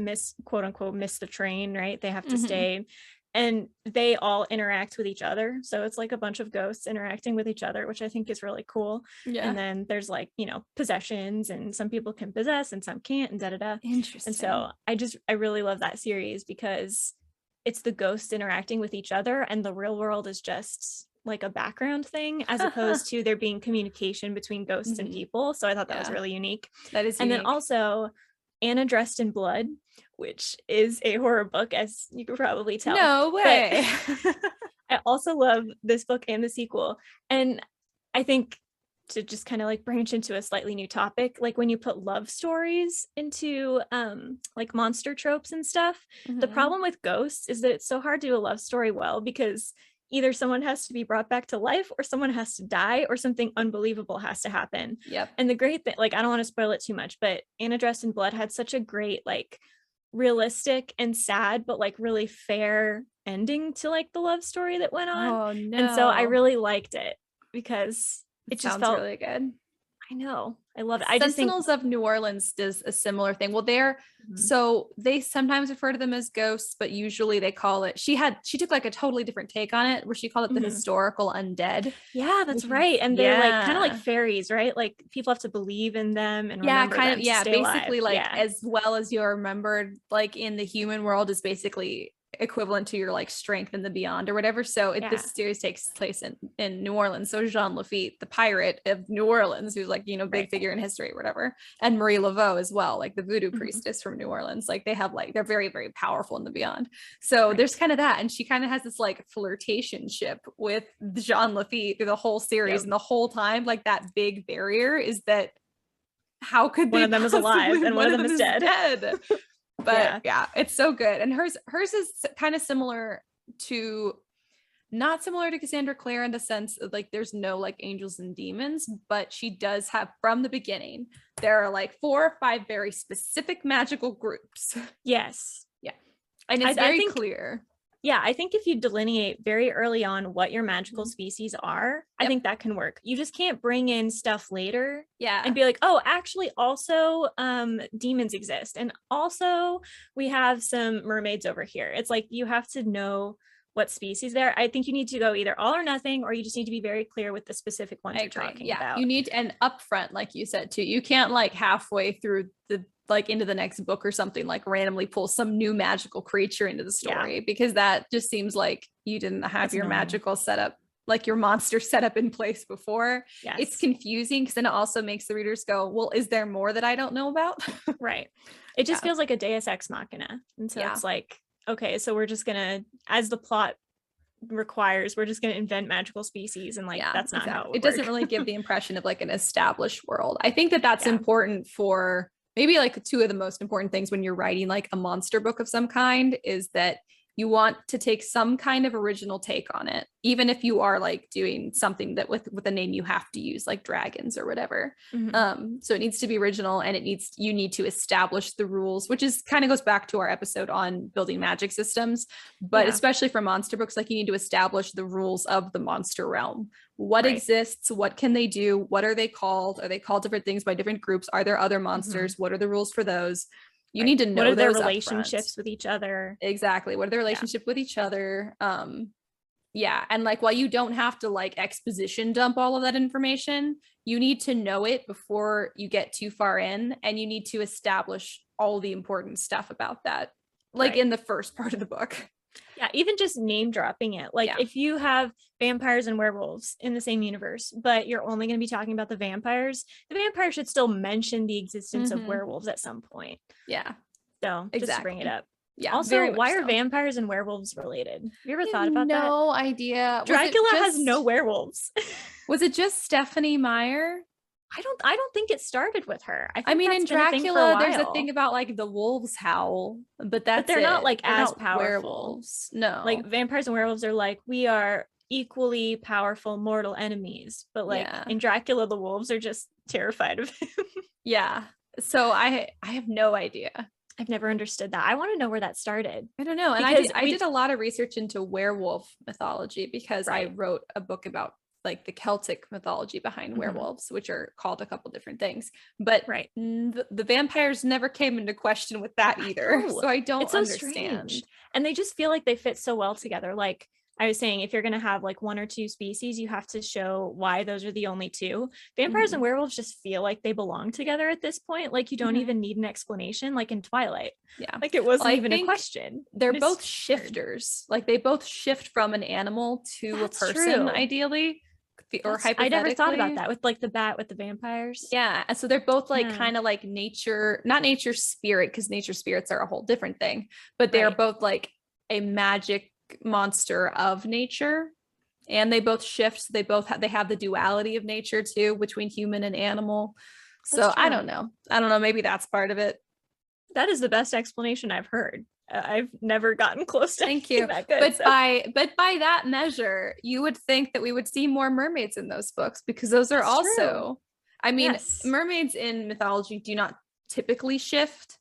quote unquote miss the train, right? They have to stay, and they all interact with each other. So it's like a bunch of ghosts interacting with each other, which I think is really cool. Yeah. And then there's like, you know, possessions, and some people can possess and some can't, and Interesting. And so I really love that series because it's the ghosts interacting with each other, and the real world is just like a background thing, as opposed to there being communication between ghosts and people. So I thought that was really unique. That is unique. And then also Anna Dressed in Blood, which is a horror book, as you could probably tell. No way. I also love this book and the sequel. And I think, to just kind of like branch into a slightly new topic, like when you put love stories into like monster tropes and stuff, the problem with ghosts is that it's so hard to do a love story well, because either someone has to be brought back to life, or someone has to die, or something unbelievable has to happen. Yep. And the great thing, like, I don't want to spoil it too much, but Anna Dressed in Blood had such a great, like, realistic and sad, but like really fair ending to like the love story that went on. Oh no. And so I really liked it because it just felt really good. I know. I love it. Sentinels of New Orleans does a similar thing. Well, so they sometimes refer to them as ghosts, but usually they call it, she took like a totally different take on it, where she called it the historical undead. Yeah, that's right. And they're like kind of like fairies, right? Like people have to believe in them and remember them to stay basically alive. Like as well as you're remembered, like in the human world, is basically equivalent to your like strength in the beyond or whatever. So this series takes place in New Orleans. So Jean Lafitte, the pirate of New Orleans, who's like, you know, big figure in history or whatever, and Marie Laveau as well, like the voodoo priestess from New Orleans. Like they have like, they're very, very powerful in the beyond. So there's kind of that, and she kind of has this like flirtationship with Jean Lafitte through the whole series. And the whole time, like that big barrier is that how could one of them is alive and one of them is dead. But yeah, it's so good. And hers is kind of similar to, not similar to Cassandra Clare in the sense of like there's no like angels and demons, but she does have, from the beginning, there are like 4 or 5 very specific magical groups. Yes. Yeah. And it's very clear. Yeah, I think if you delineate very early on what your magical species are, I think that can work. You just can't bring in stuff later and be like, oh, actually also demons exist. And also we have some mermaids over here. It's like you have to know what species there. I think you need to go either all or nothing, or you just need to be very clear with the specific ones you're talking about. You need, and upfront, like you said too, you can't like halfway through the like into the next book or something like randomly pull some new magical creature into the story, because that just seems like you didn't have your magical setup, like your monster setup in place before. It's confusing because then it also makes the readers go, well, is there more that I don't know about? Right. It just feels like a Deus Ex Machina. And so it's like, okay, so we're just gonna, as the plot requires, we're just gonna invent magical species, and like that's not how it doesn't really give the impression of like an established world. I think that that's important for maybe like 2 of the most important things when you're writing like a monster book of some kind, is that you want to take some kind of original take on it, even if you are like doing something that with a name you have to use, like dragons or whatever. So it needs to be original, and you need to establish the rules, which is kind of goes back to our episode on building magic systems, but especially for monster books, like you need to establish the rules of the monster realm. What exists? What can they do? What are they called? Are they called different things by different groups? Are there other monsters? What are the rules for those? You need to know what are their relationships with each other. Exactly. What are their relationship with each other? And like while you don't have to like exposition dump all of that information, you need to know it before you get too far in, and you need to establish all the important stuff about that, like in the first part of the book. Yeah, even just name dropping it. Like if you have vampires and werewolves in the same universe, but you're only going to be talking about the vampires should still mention the existence of werewolves at some point. Yeah. So just bring it up. Yeah. Also, why are vampires and werewolves related? Have you ever thought about that? No idea. Dracula has no werewolves. Was it just Stephanie Meyer? I don't think it started with her. I mean, in Dracula, there's a thing about like the wolves howl, but they're not like they're as not powerful. Werewolves. No, like vampires and werewolves are like, we are equally powerful mortal enemies, but like in Dracula, the wolves are just terrified of him. Yeah. So I have no idea. I've never understood that. I want to know where that started. I don't know. And I did a lot of research into werewolf mythology because I wrote a book about like the Celtic mythology behind werewolves, which are called a couple different things. But the vampires never came into question with that either. So I don't understand. Strange. And they just feel like they fit so well together. Like I was saying, if you're going to have like one or two species, you have to show why those are the only two. Vampires and werewolves just feel like they belong together at this point. Like you don't even need an explanation, like in Twilight. Yeah. Like it wasn't even a question. They're both shifters. Like they both shift from an animal to a person, ideally. Or hypothetically. I never thought about that with like the bat with the vampires. Yeah. So they're both like kind of like nature, not nature spirit, because nature spirits are a whole different thing, but they're both like a magic monster of nature, and they both shift. So they have the duality of nature too, between human and animal. So I don't know. Maybe that's part of it. That is the best explanation I've heard. I've never gotten close to that good. But by that measure, you would think that we would see more mermaids in those books, because those are also, I mean, mermaids in mythology do not typically shift,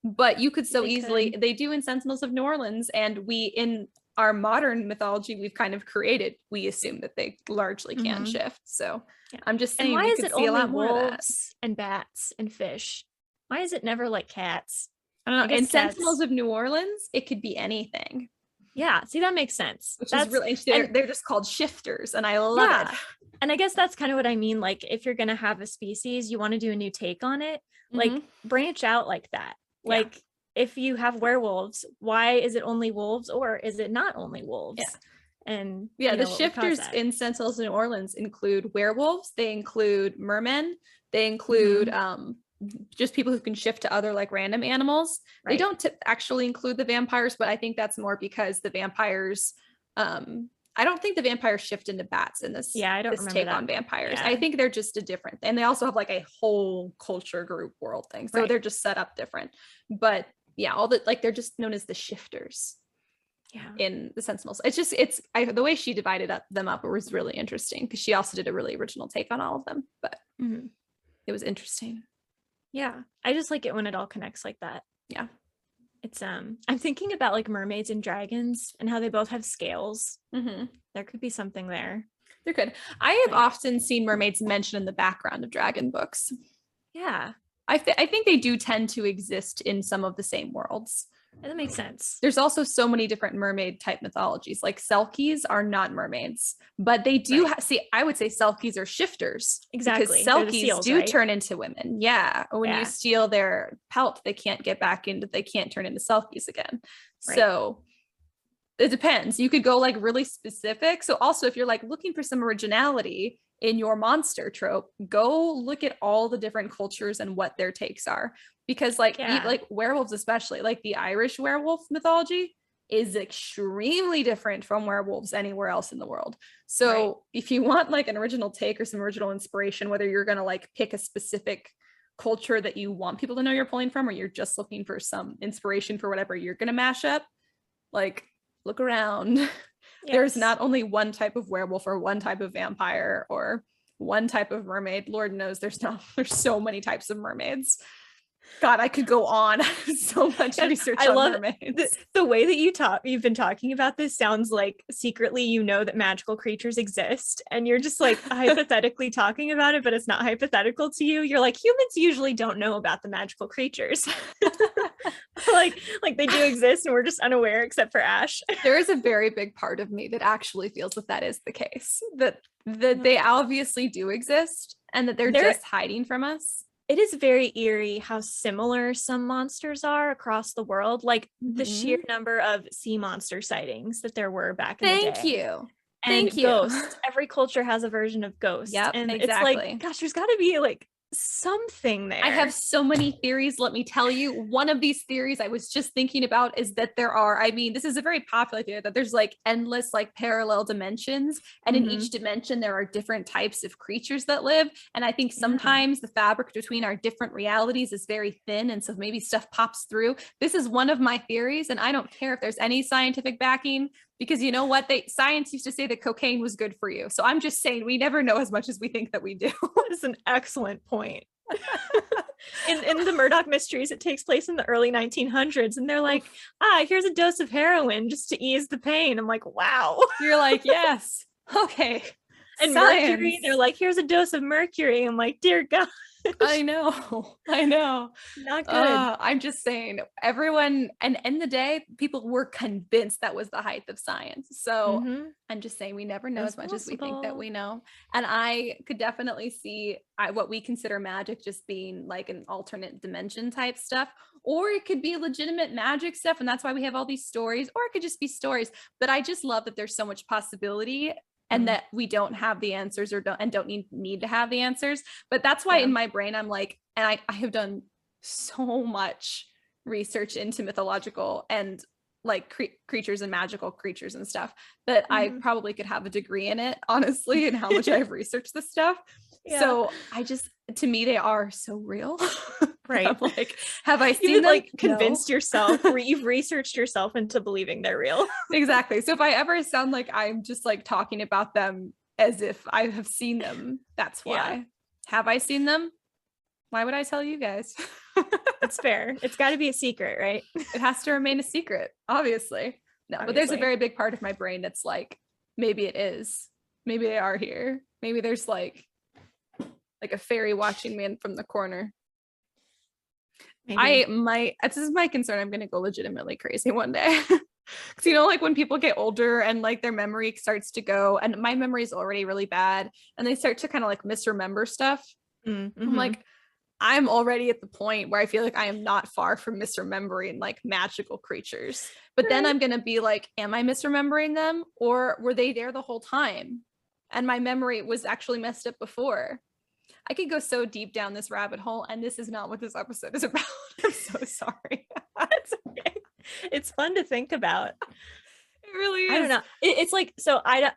but you could they do in Sentinels of New Orleans, and we in our modern mythology we've kind of created, we assume that they largely can shift. So I'm just saying, and why is it only wolves and bats and fish? Why is it never like cats? I don't know. In Sentinels of New Orleans, it could be anything. Yeah, see, that makes sense. Which is really interesting. They're just called shifters, and I love it. And I guess that's kind of what I mean. Like, if you're going to have a species, you want to do a new take on it. Like, branch out like that. Like, if you have werewolves, why is it only wolves, or is it not only wolves? Yeah. And the shifters in Sentinels of New Orleans include werewolves. They include mermen. They include just people who can shift to other like random animals. They don't actually include the vampires, but I think that's more because the vampires, I don't think the vampires shift into bats in this. I don't this take on vampires. I think they're just a different, and they also have like a whole culture group world thing, so they're just set up different. But all the like they're just known as the shifters. In the Sentinels, the way she divided them up was really interesting, because she also did a really original take on all of them. But it was interesting. Yeah, I just like it when it all connects like that. Yeah. It's I'm thinking about like mermaids and dragons and how they both have scales. There could be something there. There could. I have often seen mermaids mentioned in the background of dragon books. Yeah. I think they do tend to exist in some of the same worlds. And that makes sense. There's also so many different mermaid type mythologies. Like Selkies are not mermaids, but they do I would say Selkies are shifters. Exactly. Because Selkies do turn into women. Yeah. When you steal their pelt, they can't turn into Selkies again. So it depends. You could go like really specific. So also, if you're like looking for some originality in your monster trope, go look at all the different cultures and what their takes are. Because like werewolves, especially like the Irish werewolf mythology is extremely different from werewolves anywhere else in the world. So if you want like an original take or some original inspiration, whether you're going to like pick a specific culture that you want people to know you're pulling from, or you're just looking for some inspiration for whatever you're going to mash up, like look around. There's not only one type of werewolf or one type of vampire or one type of mermaid. Lord knows there's so many types of mermaids. God, I could go on. So much research on mermaids. The way that you've been talking about this sounds like secretly you know that magical creatures exist, and you're just like hypothetically talking about it, but it's not hypothetical to you. You're like, humans usually don't know about the magical creatures. like they do exist and we're just unaware, except for Ash. There is a very big part of me that actually feels that is the case, that they obviously do exist and that they're just hiding from us. It is very eerie how similar some monsters are across the world, like the sheer number of sea monster sightings that there were back in the day. Thank you. Ghosts. Every culture has a version of ghosts. Yep, and exactly. It's like, gosh, there's got to be like something there. I have so many theories. Let me tell you, one of these theories I was just thinking about is that this is a very popular theory, that there's like endless like parallel dimensions, and in each dimension there are different types of creatures that live. And I think sometimes the fabric between our different realities is very thin, and so maybe stuff pops through. This is one of my theories, and I don't care if there's any scientific backing. Because you know what? Science used to say that cocaine was good for you. So I'm just saying we never know as much as we think that we do. That's an excellent point. In the Murdoch mysteries, it takes place in the early 1900s, and they're like, here's a dose of heroin just to ease the pain. I'm like, wow. You're like, yes. Okay. And Science. mercury, they're like, here's a dose of mercury. I'm like, dear God. I know. Not good. I'm just saying, everyone, and in the day, people were convinced that was the height of science. So I'm just saying, we never know as much as we think that we know. And I could definitely see what we consider magic just being like an alternate dimension type stuff, or it could be legitimate magic stuff. And that's why we have all these stories, or it could just be stories. But I just love that there's so much possibility, and that we don't have the answers or don't need to have the answers. But that's why in my brain, I'm like, and I have done so much research into mythological and like creatures and magical creatures and stuff that I probably could have a degree in it, honestly, and how much I've researched this stuff. So to me, they are so real. Right. I'm like, have I seen You've them? like convinced yourself, or you've researched yourself into believing they're real. Exactly. So if I ever sound like I'm just like talking about them as if I have seen them, that's why. Yeah. Have I seen them? Why would I tell you guys? It's fair. It's got to be a secret, right? It has to remain a secret, obviously. No, but there's a very big part of my brain that's like, maybe it is. Maybe they are here. Maybe there's like a fairy watching me from the corner. Maybe. This is my concern. I'm gonna go legitimately crazy one day. Because like when people get older and like their memory starts to go, and my memory is already really bad, and they start to kind of like misremember stuff. I'm like, I'm already at the point where I feel like I am not far from misremembering like magical creatures. But then I'm gonna be like, am I misremembering them, or were they there the whole time? And my memory was actually messed up before. I could go so deep down this rabbit hole, and this is not what this episode is about. I'm so sorry. It's okay. It's fun to think about. It really is. I don't know. It's like, so I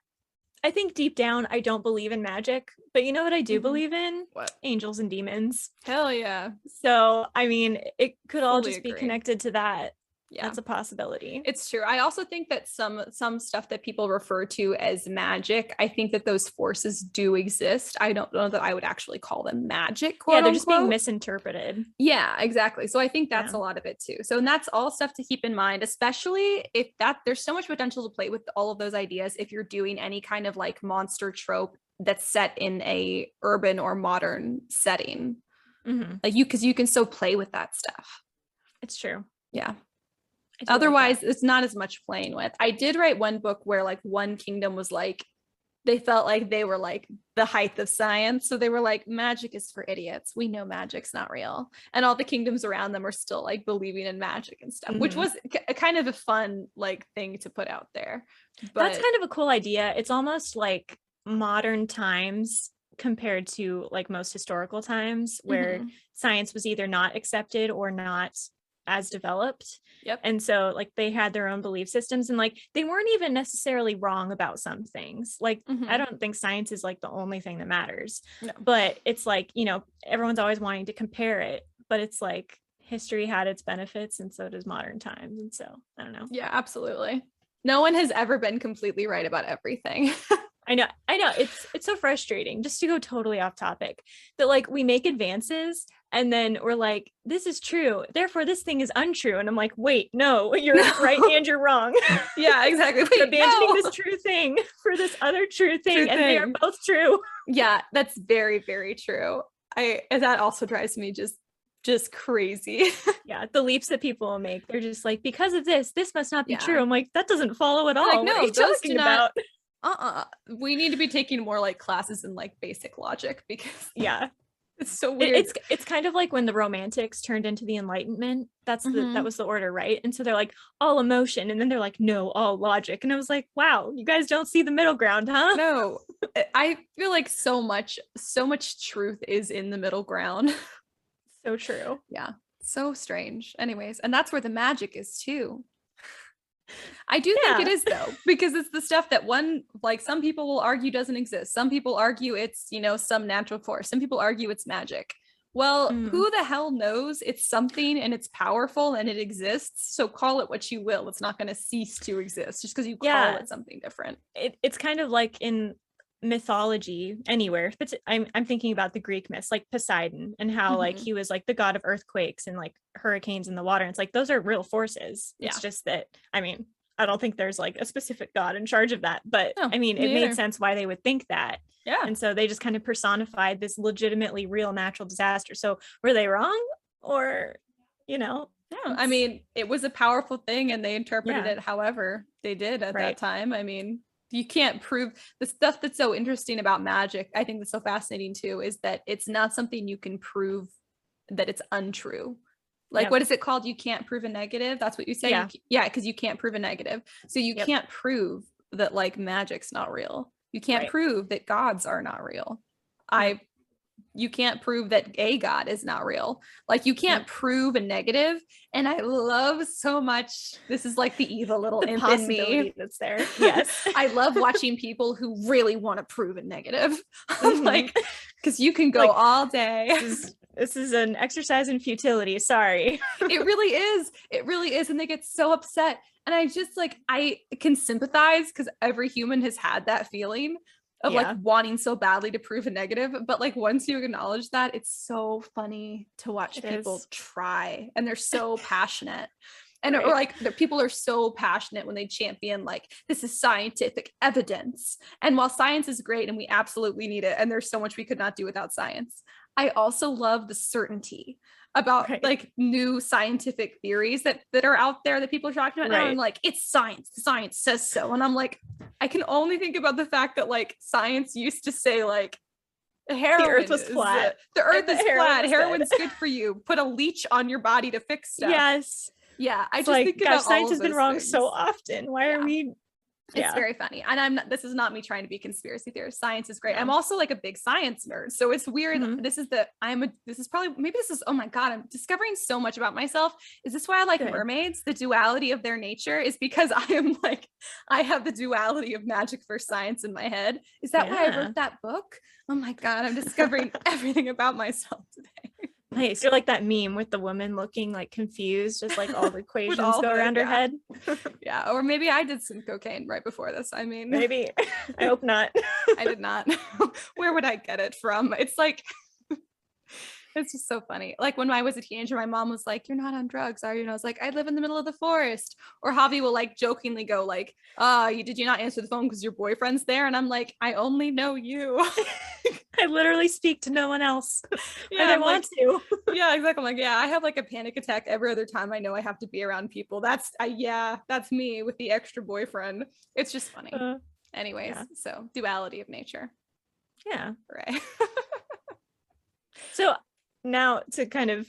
think deep down, I don't believe in magic, but you know what I do believe in? What? Angels and demons. Hell yeah. So, I mean, it could all Fully just agree. be connected to that. Yeah, that's a possibility. It's true. I also think that some stuff that people refer to as magic, I think that those forces do exist. I don't know that I would actually call them magic, quote they're just being unquote. misinterpreted. Yeah, exactly. So I think that's a lot of it too. So, and that's all stuff to keep in mind, especially if there's so much potential to play with all of those ideas if you're doing any kind of like monster trope that's set in a urban or modern setting. Like because you can so play with that stuff. It's true. Yeah. Otherwise, it's not as much playing with. I did write one book where like one kingdom was like, they felt like they were like the height of science. So they were like, magic is for idiots. We know magic's not real. And all the kingdoms around them are still like believing in magic and stuff, which was kind of a fun like thing to put out there. But that's kind of a cool idea. It's almost like modern times compared to like most historical times where science was either not accepted or not as developed. And so like they had their own belief systems, and like they weren't even necessarily wrong about some things. Like I don't think science is like the only thing that matters. But it's like, you know, everyone's always wanting to compare it, but it's like history had its benefits and so does modern times. And so I don't know. Yeah, absolutely. No one has ever been completely right about everything. I know. It's so frustrating, just to go totally off topic, that like we make advances and then we're like, this is true, therefore this thing is untrue. And I'm like, wait, no, you're right and you're wrong. Yeah, exactly. You're abandoning this true thing for this other true thing, and they are both true. Yeah, that's very, very true. That also drives me just crazy. Yeah, the leaps that people will make. They're just like, because of this must not be true. I'm like, that doesn't follow at all. Like, no, what are you talking about? We need to be taking more like classes in like basic logic, because it's so weird. It's kind of like when the Romantics turned into the Enlightenment. That was the order, right? And so they're like all emotion, and then they're like, no, all logic. And I was like, wow, you guys don't see the middle ground, huh? No, I feel like so much truth is in the middle ground. So true. Yeah, so strange. Anyways, and that's where the magic is too. I do think it is though, because it's the stuff that some people will argue doesn't exist. Some people argue it's, you know, some natural force. Some people argue it's magic. well, who the hell knows? It's something and it's powerful and it exists. So call it what you will. It's not going to cease to exist just because you call it something different. It's kind of like in mythology anywhere, but I'm thinking about the Greek myths, like Poseidon, and how like he was like the god of earthquakes and like hurricanes in the water. And it's like those are real forces. It's just that, I mean, I don't think there's like a specific god in charge of that, but I mean, it made sense why they would think that. Yeah. And so they just kind of personified this legitimately real natural disaster. So were they wrong? Or, you know? Yeah, I mean, it was a powerful thing and they interpreted it however they did at that time. I mean, you can't prove the stuff that's so interesting about magic. I think that's so fascinating too, is that it's not something you can prove that it's untrue. Like, what is it called? You can't prove a negative. That's what you say. Yeah, because you can't prove a negative. So you can't prove that like magic's not real. You can't prove that gods are not real. You can't prove that a god is not real. Like you can't prove a negative. And I love so much. This is like the evil little imp in me that's there. Yes. I love watching people who really want to prove a negative. Like, because you can go like, all day. This is an exercise in futility. Sorry. It really is. It really is. And they get so upset. And I just like, I can sympathize because every human has had that feeling of like wanting so badly to prove a negative. But like once you acknowledge that, it's so funny to watch people try, and they're so passionate. And or like the people are so passionate when they champion like this is scientific evidence. And while science is great and we absolutely need it, and there's so much we could not do without science, I also love the certainty about like new scientific theories that are out there that people are talking about now. And like, it's science. Science says so. And I'm like, I can only think about the fact that like science used to say like heroin, the earth was flat. The earth is flat. Heroin's good for you. Put a leech on your body to fix stuff. Yes. Yeah. I just like, think gosh, about science has been wrong things so often. Why are we? It's very funny. And I'm not, this is not me trying to be conspiracy theorist. Science is great. I'm also like a big science nerd. So it's weird. This is oh my God, I'm discovering so much about myself. Is this why I like mermaids? The duality of their nature is because I have the duality of magic versus science in my head. Is that why I wrote that book? Oh my God, I'm discovering everything about myself today. Nice. You're like that meme with the woman looking like confused, just like all the equations go around her head. Yeah. Or maybe I did some cocaine right before this. I mean, maybe. I hope not. I did not. Where would I get it from? It's like, it's just so funny. Like when I was a teenager, my mom was like, "You're not on drugs, are you?" And I was like, "I live in the middle of the forest." Or Javi will like jokingly go like, did you not answer the phone because your boyfriend's there?" And I'm like, "I only know you." I literally speak to no one else. I want to. Yeah, exactly. I'm like, I have like a panic attack every other time I know I have to be around people. That's me with the extra boyfriend. It's just funny. Anyways, so duality of nature. Yeah. Right. So now to kind of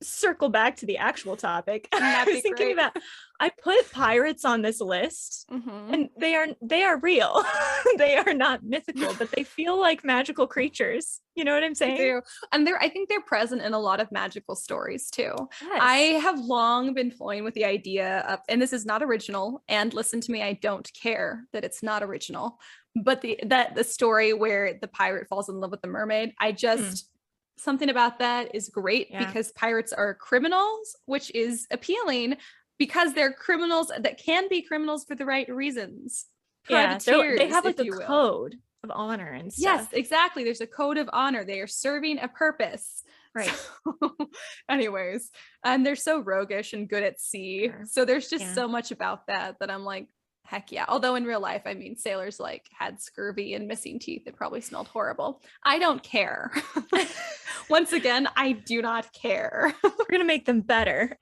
circle back to the actual topic, I was thinking about, I put pirates on this list and they are real. They are not mythical, but they feel like magical creatures. You know what I'm saying? They do. And I think they're present in a lot of magical stories too. Yes. I have long been toying with the idea of, and this is not original, and listen to me, I don't care that it's not original, but the story where the pirate falls in love with the mermaid, I just something about that is great because pirates are criminals, which is appealing because they're criminals that can be criminals for the right reasons. So they have like a code of honor and stuff. Yes, exactly. There's a code of honor. They are serving a purpose. Right. So, anyways, and they're so roguish and good at sea. So there's just so much about that I'm like, heck yeah. Although in real life, I mean, sailors like had scurvy and missing teeth. It probably smelled horrible. I don't care. Once again, I do not care. We're going to make them better.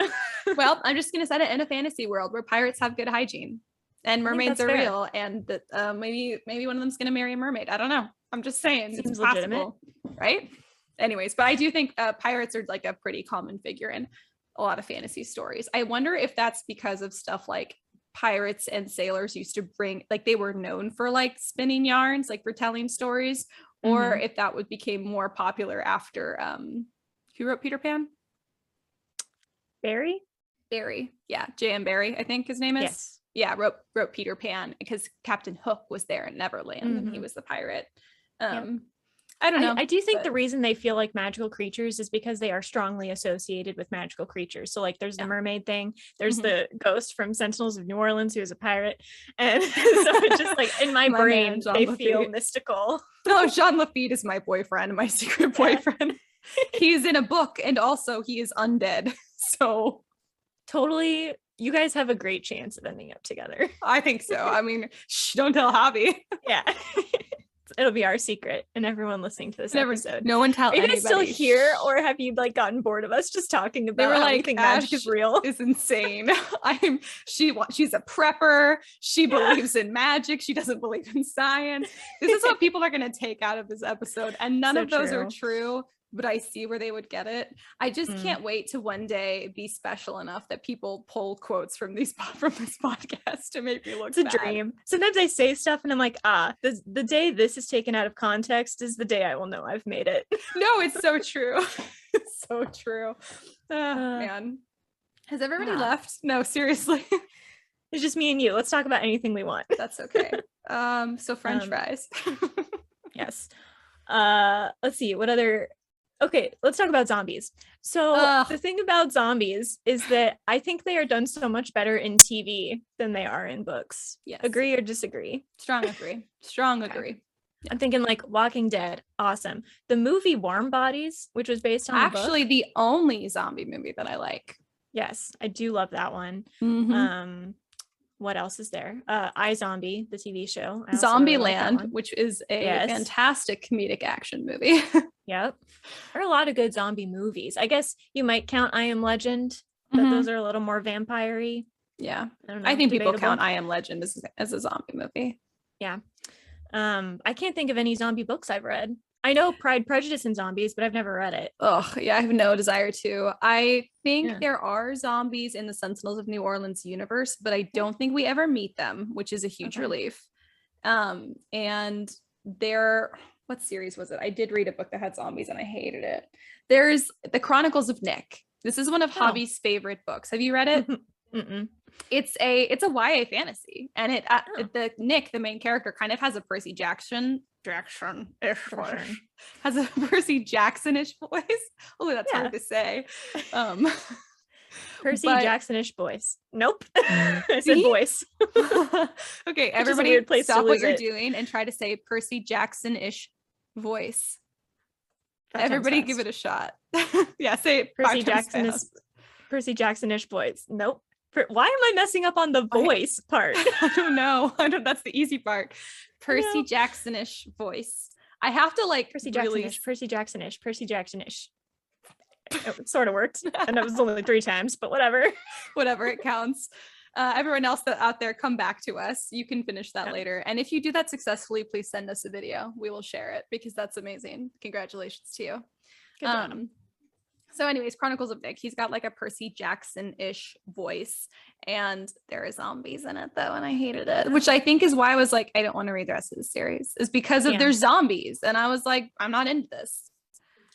Well, I'm just going to set it in a fantasy world where pirates have good hygiene and mermaids are real. And that maybe one of them's going to marry a mermaid. I don't know. I'm just saying. Seems it's legitimate. Possible, right? Anyways, but I do think pirates are like a pretty common figure in a lot of fantasy stories. I wonder if that's because of stuff like pirates and sailors used to bring, like they were known for like spinning yarns, like for telling stories, or if that became more popular after who wrote Peter Pan? Barry, yeah, J.M. Barrie, I think his name is. Yes. Yeah, wrote Peter Pan because Captain Hook was there in Neverland and he was the pirate. I don't know. I do think the reason they feel like magical creatures is because they are strongly associated with magical creatures. So like there's the mermaid thing, there's the ghost from Sentinels of New Orleans who is a pirate, and so it's just like in my brain they feel mystical. No, Jean Lafitte is my boyfriend, my secret boyfriend. He's in a book, and also he is undead. So totally, you guys have a great chance of ending up together. I think so. I mean, don't tell Javi. Yeah. It'll be our secret, and everyone listening to this episode. No one tell anybody. Are you guys still here, or have you like gotten bored of us just talking about how we think magic is real? Is insane. She's a prepper. She believes in magic. She doesn't believe in science. This is what people are going to take out of this episode, and none of those are true. But I see where they would get it. I just can't wait to one day be special enough that people pull quotes from this podcast to make me look bad. It's a dream. Sometimes I say stuff and I'm like, the day this is taken out of context is the day I will know I've made it. No, it's so true. It's so true. Man. Has everybody left? No, seriously. It's just me and you. Let's talk about anything we want. That's okay. So French fries. Yes. Let's see. What other... Okay, let's talk about zombies. So the thing about zombies is that I think they are done so much better in TV than they are in books. Yes. Agree or disagree? Strong agree. Strong agree. Yeah. I'm thinking like Walking Dead. Awesome. The movie Warm Bodies, which was based on the only zombie movie that I like. Yes, I do love that one. What else is there? iZombie, the TV show. Zombieland, really, which is a fantastic comedic action movie. Yep. There are a lot of good zombie movies. I guess you might count I Am Legend, but those are a little more vampire-y. Yeah. I think people count I Am Legend as a zombie movie. Yeah. I can't think of any zombie books I've read. I know Pride, Prejudice, and Zombies, but I've never read it. Oh, yeah, I have no desire to. I think there are zombies in the Sentinels of New Orleans universe, but I don't think we ever meet them, which is a huge relief. And what series was it? I did read a book that had zombies and I hated it. There's The Chronicles of Nick. This is one of Javi's favorite books. Have you read it? It's a YA fantasy, and Nick, the main character, kind of has a Percy Jackson-ish voice. Has a Percy Jackson-ish voice. Oh, that's hard to say. Percy Jackson-ish voice. Nope. I said voice. Okay, everybody stop what you're doing and try to say Percy Jackson-ish voice. Everybody give it a shot. Yeah, say it. Percy Jackson-ish voice. Nope. Why am I messing up on the voice part? I don't know. That's the easy part. Percy Jackson-ish voice. I have to like Percy Jackson-ish. It sort of worked, and it was only 3 times, but whatever. Whatever, it counts. Everyone else out there, come back to us. You can finish that later. And if you do that successfully, please send us a video. We will share it because that's amazing. Congratulations to you. Good job. So anyways, Chronicles of Nick, he's got like a Percy Jackson-ish voice, and there are zombies in it though, and I hated it, which I think is why I was like, I don't want to read the rest of the series, is because of there's zombies, and I was like, I'm not into this.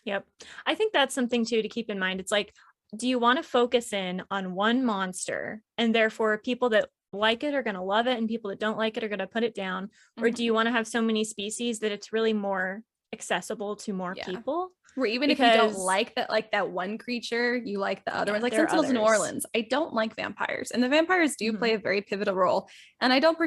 Yep. I think that's something too to keep in mind. It's like, do you want to focus in on one monster, and therefore people that like it are going to love it, and people that don't like it are going to put it down? Or do you want to have so many species that it's really more accessible to more people? Or even if you don't like that one creature, you like the other ones, like Sentinels of New Orleans. I don't like vampires, and the vampires do play a very pivotal role. And I don't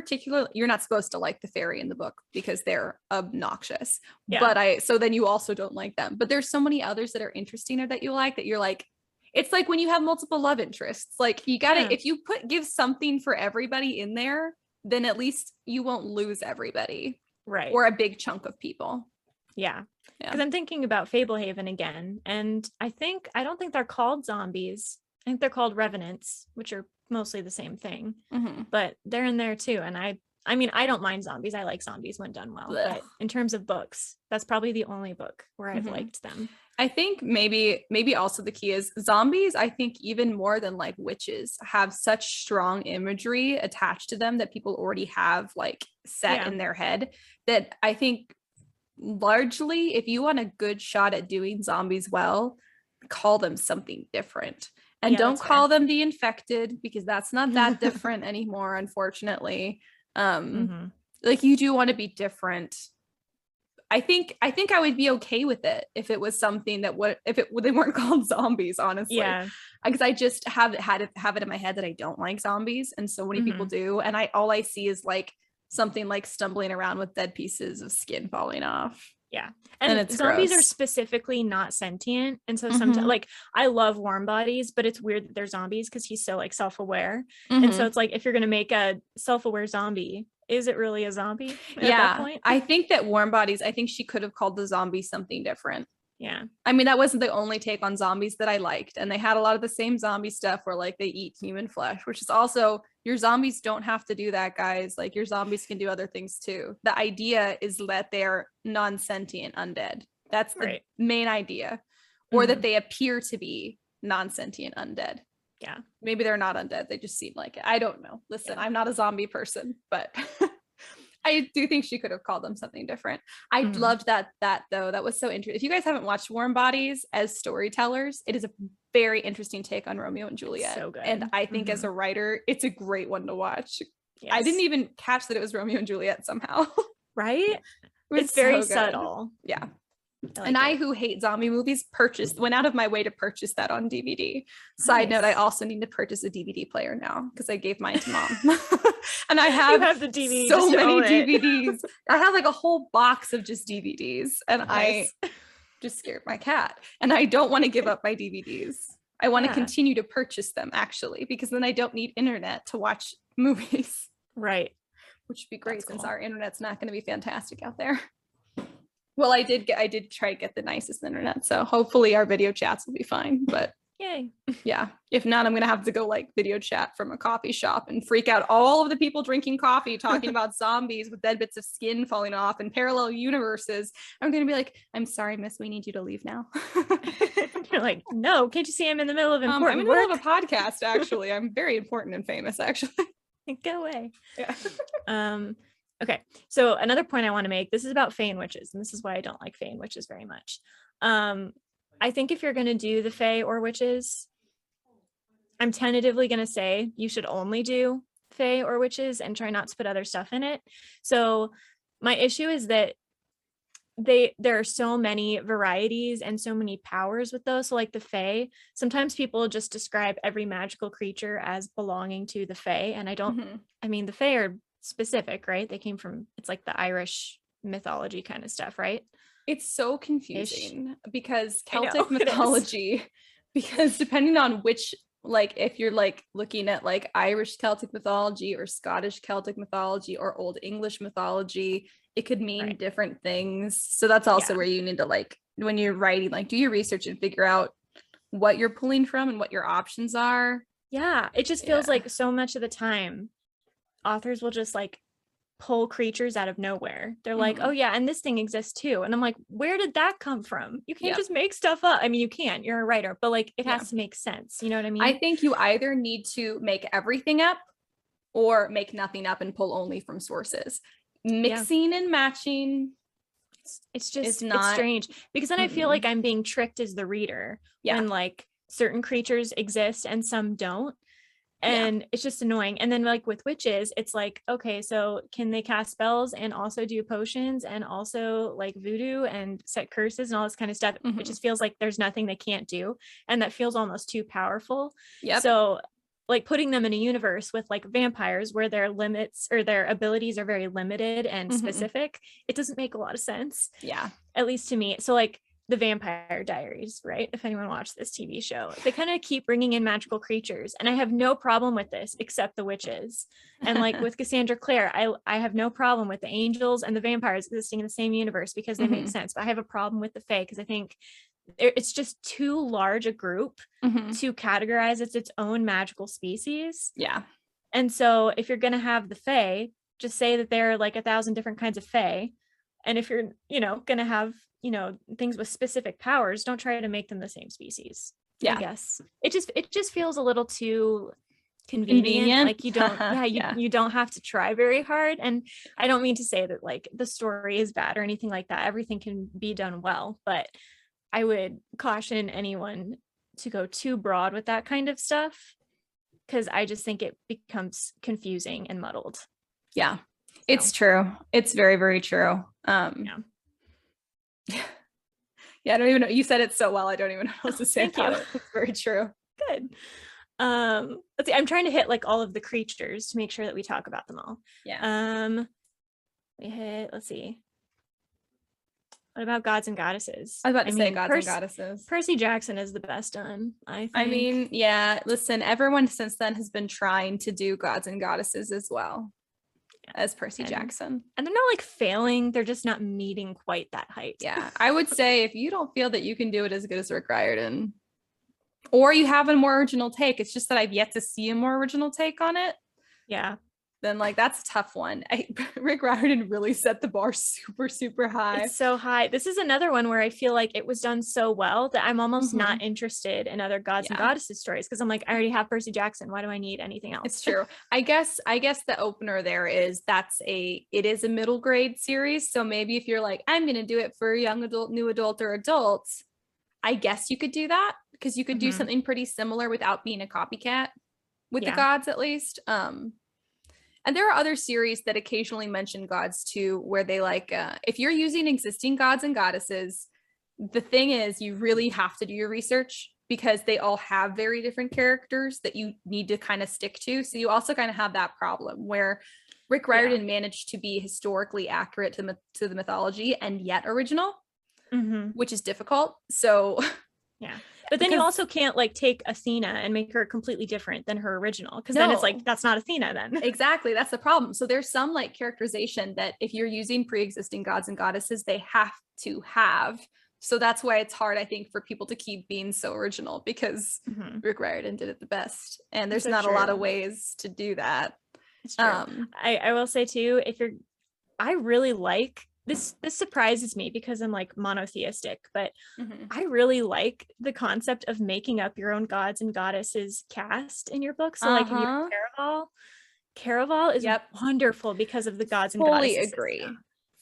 you're not supposed to like the fairy in the book because they're obnoxious. Yeah. But so then you also don't like them. But there's so many others that are interesting or that you like, that you're like, it's like when you have multiple love interests, like you gotta, if you give something for everybody in there, then at least you won't lose everybody. Right. Or a big chunk of people. Yeah. Because I'm thinking about Fablehaven again, and I don't think they're called zombies. I think they're called revenants, which are mostly the same thing, but they're in there too. And I mean, I don't mind zombies. I like zombies when done well. Blech. But in terms of books, that's probably the only book where I've liked them. I think maybe also the key is zombies, I think even more than like witches, have such strong imagery attached to them that people already have like set in their head, that I think largely, if you want a good shot at doing zombies well, call them something different, and don't call them the infected, because that's not that different anymore, unfortunately. Like, you do want to be different. I think I would be okay with it if it was something that they weren't called zombies, honestly. Yeah. Because I just have it in my head that I don't like zombies, and so many people do, and all I see is like something like stumbling around with dead pieces of skin falling off. Yeah. And it's zombies gross. are specifically not sentient. And so sometimes like I love warm bodies, but it's weird that they're zombies because he's so like self-aware. And so it's like, if you're going to make a self-aware zombie, is it really a zombie at that point? I think that warm bodies, I think she could have called the zombie something different. Yeah. I mean, that wasn't the only take on zombies that I liked. And they had a lot of the same zombie stuff where like they eat human flesh, which is also, your zombies don't have to do that, guys. Like your zombies can do other things too. The idea is that they're non-sentient undead. That's the main idea. Or that they appear to be non-sentient undead. Yeah. Maybe they're not undead. They just seem like it. I don't know. Listen, I'm not a zombie person, but I do think she could have called them something different. I loved that though. That was so interesting. If you guys haven't watched Warm Bodies as storytellers, it is a very interesting take on Romeo and Juliet. So good. And I think as a writer, it's a great one to watch. Yes. I didn't even catch that it was Romeo and Juliet somehow. Right? It's very subtle. Yeah. Like I, who hate zombie movies, went out of my way to purchase that on DVD. Side note, I also need to purchase a DVD player now because I gave mine to mom. And I have the DVD, so many DVDs. I have like a whole box of just DVDs, and I just scared my cat. And I don't want to give up my DVDs. I want to continue to purchase them actually, because then I don't need internet to watch movies. Right. Which would be great since our internet's not going to be fantastic out there. Well, I did try to get the nicest internet, so hopefully our video chats will be fine. But yay. Yeah, if not, I'm gonna have to go like video chat from a coffee shop and freak out all of the people drinking coffee talking about zombies with dead bits of skin falling off and parallel universes. I'm gonna be like, I'm sorry, miss, we need you to leave now. You're like, no, can't you see I'm in the middle of important I'm in the middle of a podcast, actually. I'm very important and famous, actually. Go away. Yeah. Okay, so another point I want to make, this is about fae and witches, and this is why I don't like fae and witches very much. I think if you're going to do the fae or witches, I'm tentatively going to say you should only do fae or witches and try not to put other stuff in it. So my issue is that there are so many varieties and so many powers with those. So like the fae, sometimes people just describe every magical creature as belonging to the fae, and I don't, I mean, the fae are specific, right? They came from, it's like the Irish mythology kind of stuff, right? It's so confusing because Celtic mythology, because depending on which, like if you're like looking at like Irish Celtic mythology or Scottish Celtic mythology or Old English mythology, it could mean different things. So that's also where you need to, like, when you're writing, like do your research and figure out what you're pulling from and what your options are. Yeah, it just feels like so much of the time authors will just like pull creatures out of nowhere. They're like, oh yeah, and this thing exists too. And I'm like, where did that come from? You can't just make stuff up. I mean, you can, you're a writer, but like it has to make sense. You know what I mean? I think you either need to make everything up or make nothing up and pull only from sources. Mixing and matching, it's just not, it's strange, because then I feel like I'm being tricked as the reader when like certain creatures exist and some don't. And it's just annoying. And then like with witches, it's like, okay, so can they cast spells and also do potions and also like voodoo and set curses and all this kind of stuff? It just feels like there's nothing they can't do. And that feels almost too powerful. So like putting them in a universe with like vampires where their limits or their abilities are very limited and specific, it doesn't make a lot of sense. Yeah. At least to me. So like the Vampire Diaries, right? If anyone watched this TV show, they kind of keep bringing in magical creatures, and I have no problem with this except the witches. And like with Cassandra Clare, I have no problem with the angels and the vampires existing in the same universe because they make sense. But I have a problem with the fae because I think it's just too large a group to categorize as its own magical species. Yeah. And so if you're going to have the fae, just say that there are like 1,000 different kinds of fae. And if you're, going to have, things with specific powers, don't try to make them the same species. I guess it just feels a little too convenient. Like you don't, you don't have to try very hard. And I don't mean to say that like the story is bad or anything like that. Everything can be done well, but I would caution anyone to go too broad with that kind of stuff, because I just think it becomes confusing and muddled. Yeah. It's true. It's very, very true. Yeah, I don't even know. You said it so well. I don't even know what else to say about it. It's very true. Good. Let's see. I'm trying to hit like all of the creatures to make sure that we talk about them all. Yeah. We hit, let's see. What about gods and goddesses? I was about to say gods and goddesses. Percy Jackson is the best done, I think. I mean, yeah, listen, everyone since then has been trying to do gods and goddesses as well as Percy Jackson. And they're not like failing, they're just not meeting quite that height. Yeah, I would say if you don't feel that you can do it as good as Rick Riordan, or you have a more original take, it's just that I've yet to see a more original take on it. Yeah. Then like that's a tough one. Rick Riordan really set the bar super, super high. It's so high. This is another one where I feel like it was done so well that I'm almost not interested in other gods and goddesses stories, because I'm like, I already have Percy Jackson. Why do I need anything else? It's true. I guess the opener there is it is a middle grade series. So maybe if you're like, I'm gonna do it for young adult, new adult, or adults, I guess you could do that, because you could do something pretty similar without being a copycat with the gods, at least. And there are other series that occasionally mention gods too, where they like, if you're using existing gods and goddesses, the thing is you really have to do your research, because they all have very different characters that you need to kind of stick to. So you also kind of have that problem where Rick Riordan managed to be historically accurate to the mythology and yet original, which is difficult. So yeah. But then you also can't like take Athena and make her completely different than her original, because then it's like, that's not Athena then. Exactly. That's the problem. So there's some like characterization that if you're using pre-existing gods and goddesses, they have to have. So that's why it's hard, I think, for people to keep being so original, because Rick Riordan did it the best. And there's not a lot of ways to do that. It's true. I will say too, I really like this surprises me because I'm like monotheistic, but I really like the concept of making up your own gods and goddesses cast in your book. So like if you're Caraval is wonderful because of the gods and goddesses. Fully agree.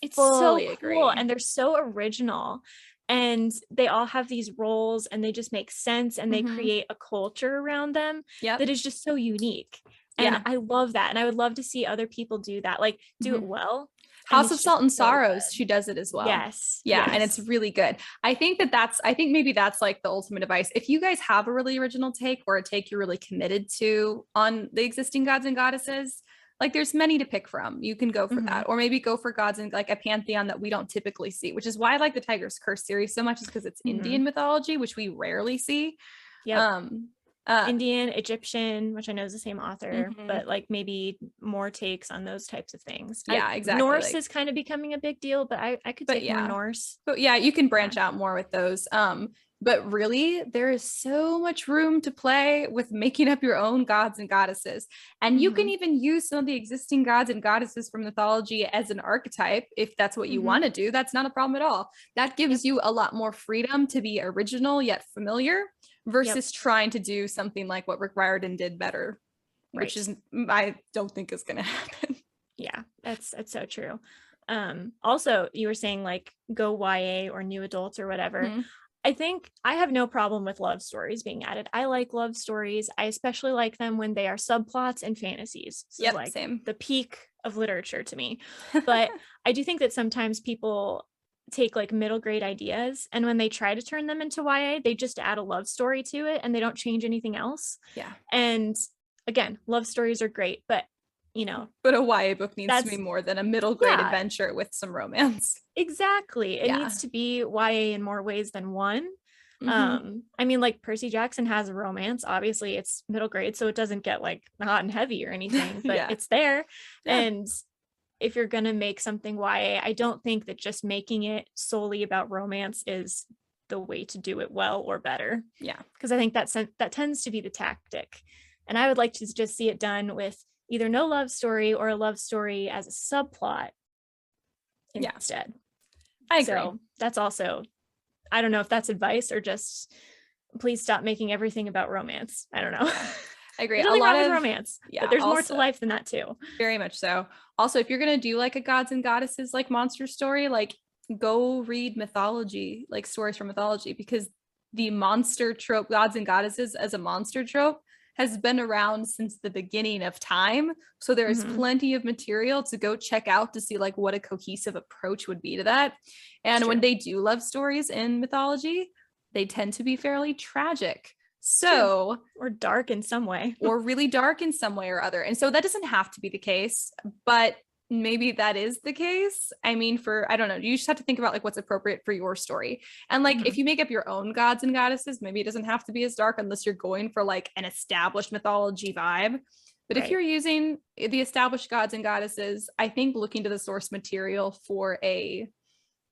It's so cool, and they're so original, and they all have these roles and they just make sense, and they create a culture around them that is just so unique. And I love that, and I would love to see other people do that, like do it well. House of Salt and Sorrows, she does it as well. Yes. And it's really good. I think maybe that's like the ultimate advice. If you guys have a really original take, or a take you're really committed to on the existing gods and goddesses, like there's many to pick from. You can go for that, or maybe go for gods and like a pantheon that we don't typically see, which is why I like the Tiger's Curse series so much, is because it's Indian mythology, which we rarely see. Indian, Egyptian, which I know is the same author, but like maybe more takes on those types of things. Exactly. Norse is kind of becoming a big deal, but I could take more Norse. But yeah, you can branch out more with those. But really, there is so much room to play with making up your own gods and goddesses. And you can even use some of the existing gods and goddesses from mythology as an archetype, if that's what you want to do. That's not a problem at all. That gives you a lot more freedom to be original yet familiar, versus trying to do something like what Rick Riordan did better, which is, I don't think is going to happen. Yeah, that's so true. Also, you were saying like go YA or new adults or whatever. I think I have no problem with love stories being added. I like love stories. I especially like them when they are subplots and fantasies. So like same. The peak of literature to me. But I do think that sometimes people take like middle grade ideas, and when they try to turn them into YA, they just add a love story to it and they don't change anything else. And again, love stories are great, but but a YA book needs to be more than a middle grade adventure with some romance. Exactly. It needs to be YA in more ways than one. I mean, like Percy Jackson has a romance. Obviously it's middle grade, so it doesn't get like hot and heavy or anything, but it's there. And if you're going to make something YA, I don't think that just making it solely about romance is the way to do it well or better. Because I think that tends to be the tactic. And I would like to just see it done with either no love story or a love story as a subplot instead. I agree. So that's also, I don't know if that's advice or just please stop making everything about romance. I don't know. I agree. There's a lot of romance, but there's more to life than that too. Very much so. Also, if you're going to do like a gods and goddesses like monster story, like go read mythology, like stories from mythology, because the monster trope, gods and goddesses as a monster trope, has been around since the beginning of time. So there's plenty of material to go check out to see like what a cohesive approach would be to that. And when they do love stories in mythology, they tend to be fairly tragic. So, or dark in some way, or really dark in some way or other. And so that doesn't have to be the case, but maybe that is the case. I mean, I don't know, you just have to think about like what's appropriate for your story. And like, if you make up your own gods and goddesses, maybe it doesn't have to be as dark unless you're going for like an established mythology vibe. But if you're using the established gods and goddesses, I think looking to the source material for a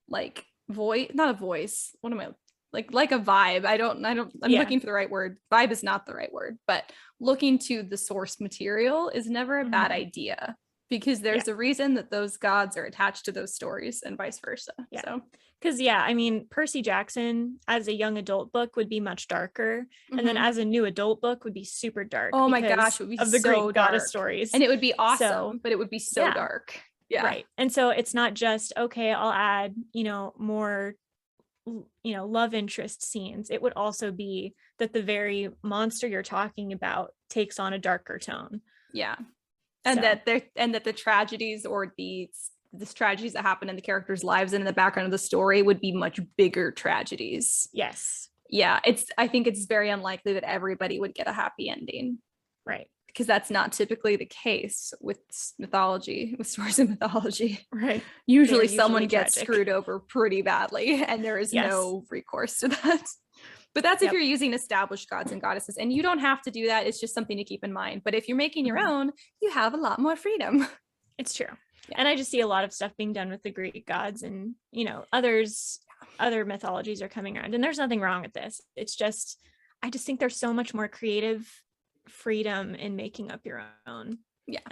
like not a voice. What am I like a vibe? I'm looking for the right word. Vibe is not the right word, but looking to the source material is never a bad idea, because there's a reason that those gods are attached to those stories and vice versa. So because I mean, Percy Jackson as a young adult book would be much darker, and then as a new adult book would be super dark. Oh my gosh, it would be of the so Greek dark. Goddess stories, and it would be awesome, but it would be so dark. Right. And so it's not just I'll add more love interest scenes. It would also be that the very monster you're talking about takes on a darker tone. And that the tragedies or the tragedies that happen in the characters' lives and in the background of the story would be much bigger tragedies. I think it's very unlikely that everybody would get a happy ending, right? Because that's not typically the case with mythology, with stories of mythology, right? Usually someone gets screwed over pretty badly and there is no recourse to that. But that's if you're using established gods and goddesses, and you don't have to do that. It's just something to keep in mind. But if you're making your own, you have a lot more freedom. It's true. And I just see a lot of stuff being done with the Greek gods, and other mythologies are coming around, and there's nothing wrong with this. It's just, I just think there's so much more creative freedom in making up your own.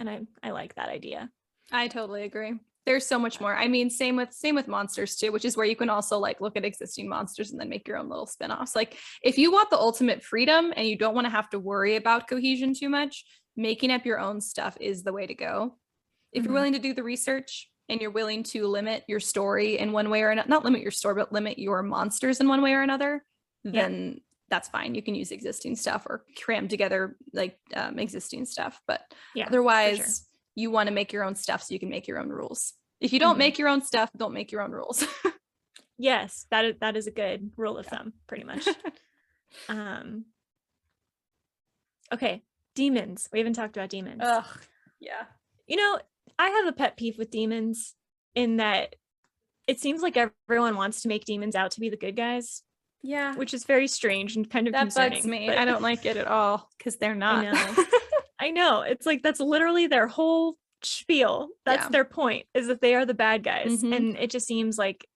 And I like that idea. I totally agree. There's so much more. I mean, same with monsters too, which is where you can also like look at existing monsters and then make your own little spin-offs. Like if you want the ultimate freedom and you don't want to have to worry about cohesion too much, making up your own stuff is the way to go. If you're willing to do the research and you're willing to limit your story in one way or another, not limit your story, but limit your monsters in one way or another, then that's fine. You can use existing stuff or cram together like existing stuff. But otherwise, you want to make your own stuff so you can make your own rules. If you don't make your own stuff, don't make your own rules. Yes, that is a good rule of thumb, pretty much. Okay, demons. We haven't talked about demons. I have a pet peeve with demons in that it seems like everyone wants to make demons out to be the good guys. Which is very strange and kind of concerning. That bugs me. I don't like it at all because they're not. I know. It's like that's literally their whole spiel. That's their point, is that they are the bad guys. And it just seems like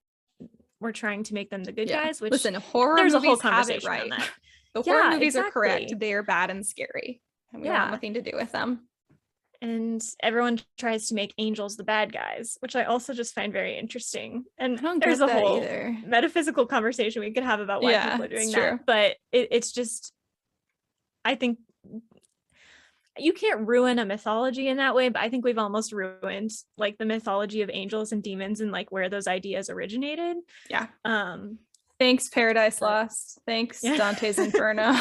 we're trying to make them the good guys, which horror there's movies a whole conversation have it right. on that. The horror movies are correct. They are bad and scary. And we want nothing to do with them. And everyone tries to make angels the bad guys, which I also just find very interesting. And there's a whole metaphysical conversation we could have about why people are doing that. But it's just, I think you can't ruin a mythology in that way, but I think we've almost ruined like the mythology of angels and demons and like where those ideas originated. Thanks Paradise Lost. Thanks Dante's Inferno.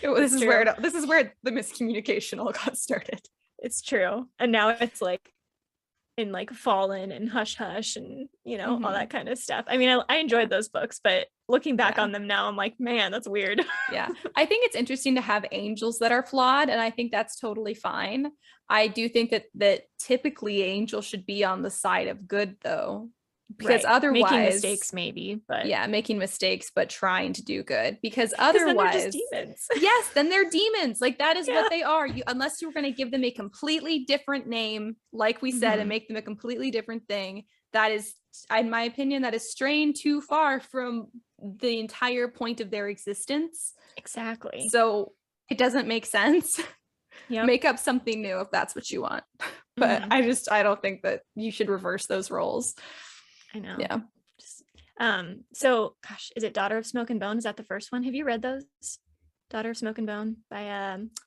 This is where the miscommunication all got started. It's true. And now it's like in like Fallen and Hush Hush and all that kind of stuff. I mean, I enjoyed those books, but looking back on them now, I'm like, man, that's weird. I think it's interesting to have angels that are flawed, and I think that's totally fine. I do think that typically angels should be on the side of good though. Because otherwise making mistakes maybe, but making mistakes but trying to do good, because otherwise then they're just demons. Then they're demons. Like that is what they are. Unless you were going to give them a completely different name, like we said, and make them a completely different thing, that is, in my opinion, that is straying too far from the entire point of their existence. Exactly. So it doesn't make sense. Make up something new if that's what you want. But I don't think that you should reverse those roles. I know. So gosh, is it Daughter of Smoke and Bone? Is that the first one? Have you read those? Daughter of Smoke and Bone by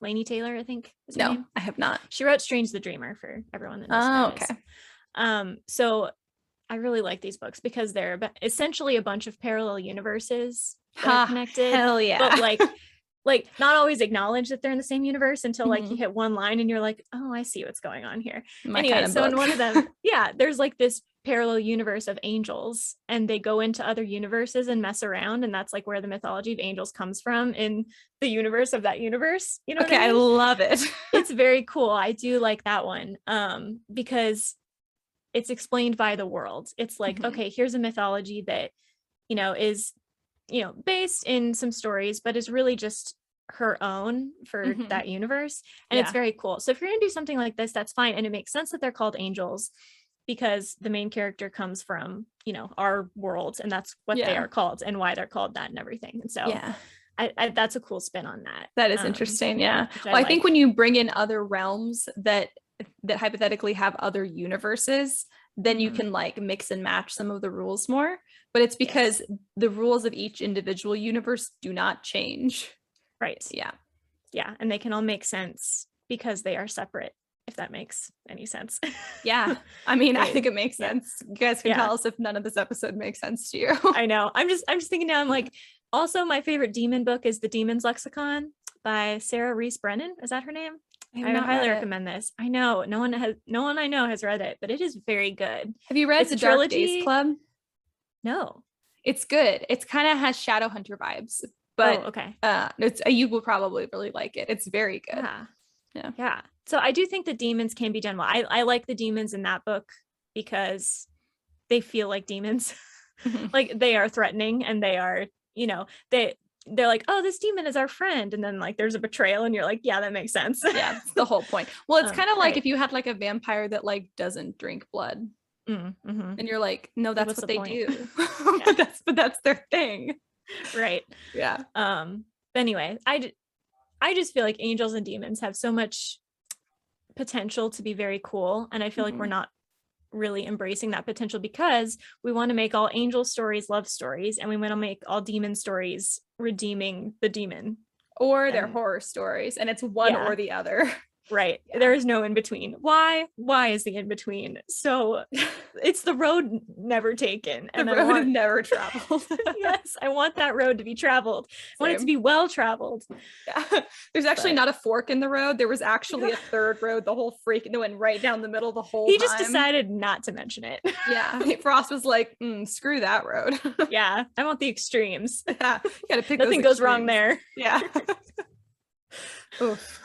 Laini Taylor, I think is her name. I have not. She wrote Strange the Dreamer for everyone that knows. Okay. So I really like these books because they're essentially a bunch of parallel universes that are connected. Hell yeah. But like not always acknowledge that they're in the same universe until like Mhm. you hit one line and you're like, oh, I see what's going on here. My Anyway, kind of so in book. one of them, yeah, there's like this parallel universe of angels, and they go into other universes and mess around, and that's like where the mythology of angels comes from in the universe of that universe. You know Okay, what I mean? I love it. It's very cool. I do like that one because it's explained by the world. It's like, Mhm. okay, here's a mythology that, is, based in some stories, but is really just her own for Mhm. that universe. And it's very cool. So if you're going to do something like this, that's fine. And it makes sense that they're called angels because the main character comes from, our world, and that's what they are called and why they're called that and everything. And so I that's a cool spin on that. That is interesting. Yeah. Which Well, I think when you bring in other realms that hypothetically have other universes, then you can like mix and match some of the rules more. But it's because the rules of each individual universe do not change. Right. Yeah. Yeah. And they can all make sense because they are separate, if that makes any sense. Yeah. I mean, I think it makes sense. You guys can tell us if none of this episode makes sense to you. I know. I'm just thinking now, I'm like, also my favorite demon book is The Demon's Lexicon by Sarah Reese Brennan. Is that her name? I would highly recommend this. I know no one I know has read it, but it is very good. Have you read The Dark Days Club? No. It's good. It's kind of has Shadowhunter vibes, but okay. You will probably really like it. It's very good. Yeah. So I do think the demons can be done well. I like the demons in that book because they feel like demons. Like they are threatening, and they are, they're like, oh, this demon is our friend, and then like there's a betrayal, and you're like, yeah, that makes sense. Yeah, that's the whole point. Well, it's kind of like if you had like a vampire that like doesn't drink blood, and you're like, no, that's what they do. but that's their thing, right? Yeah. Anyway, I just feel like angels and demons have so much potential to be very cool, and I feel like we're not really embracing that potential because we want to make all angel stories love stories, and we want to make all demon stories redeeming the demon, or their horror stories, and it's one or the other. Right. There is no in between. Why is the in between? So it's the road never taken. The road never traveled. Yes, I want that road to be traveled. I want it to be well traveled. Yeah. There's actually not a fork in the road. There was actually a third road. The whole freak went right down the middle the whole time. He just decided not to mention it. Yeah. Frost was like, screw that road. Yeah. I want the extremes. Yeah. You gotta pick Nothing goes wrong there. Yeah. Oof.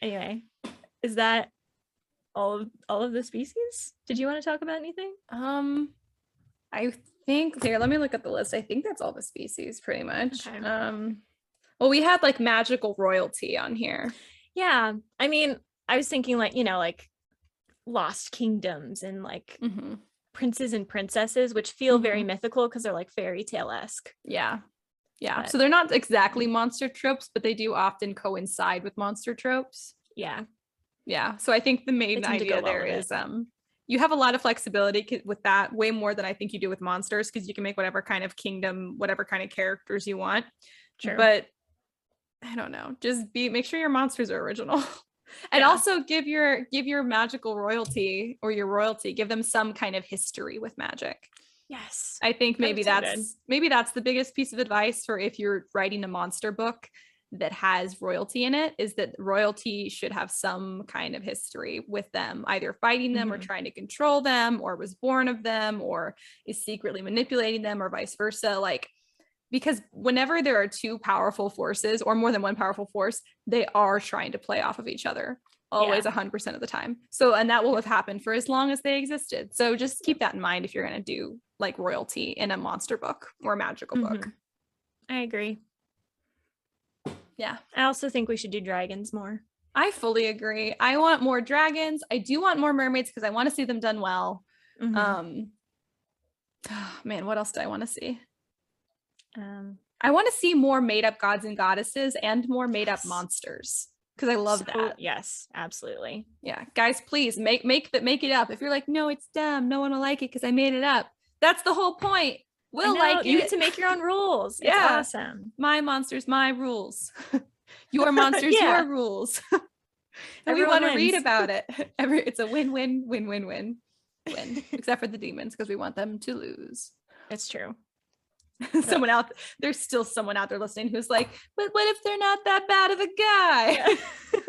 Anyway, is that all of the species? Did you want to talk about anything? I think here, let me look at the list. I think that's all the species pretty much. Okay. Well, we had like magical royalty on here. Yeah. I mean, I was thinking like, like lost kingdoms and like princes and princesses, which feel very mythical because they're like fairy tale-esque. Yeah. So they're not exactly monster tropes, but they do often coincide with monster tropes. Yeah. So I think the main idea there is you have a lot of flexibility with that, way more than I think you do with monsters, because you can make whatever kind of kingdom, whatever kind of characters you want. Sure. But I don't know, just make sure your monsters are original. And also give your magical royalty or your royalty, give them some kind of history with magic. Yes. I think maybe that's the biggest piece of advice for if you're writing a monster book that has royalty in it, is that royalty should have some kind of history with them, either fighting them or trying to control them, or was born of them, or is secretly manipulating them, or vice versa. Like, because whenever there are two powerful forces or more than one powerful force, they are trying to play off of each other. Always 100% of the time. So, and that will have happened for as long as they existed. So just keep that in mind if you're going to do like royalty in a monster book or a magical book. I agree. Yeah. I also think we should do dragons more. I fully agree. I want more dragons. I do want more mermaids because I want to see them done well. Man, what else do I want to see? I want to see more made up gods and goddesses and more made up monsters, because I love that. Yes, absolutely. Yeah, guys, please make it up. If you're like, no, it's dumb, no one will like it because I made it up, that's the whole point. We'll like it. You get to make your own rules. It's awesome. My monsters, my rules. Your monsters, your rules. And we want to read about it. It's a win, except for the demons, because we want them to lose. It's true. There's still someone out there listening who's like, but what if they're not that bad of a guy? Yeah.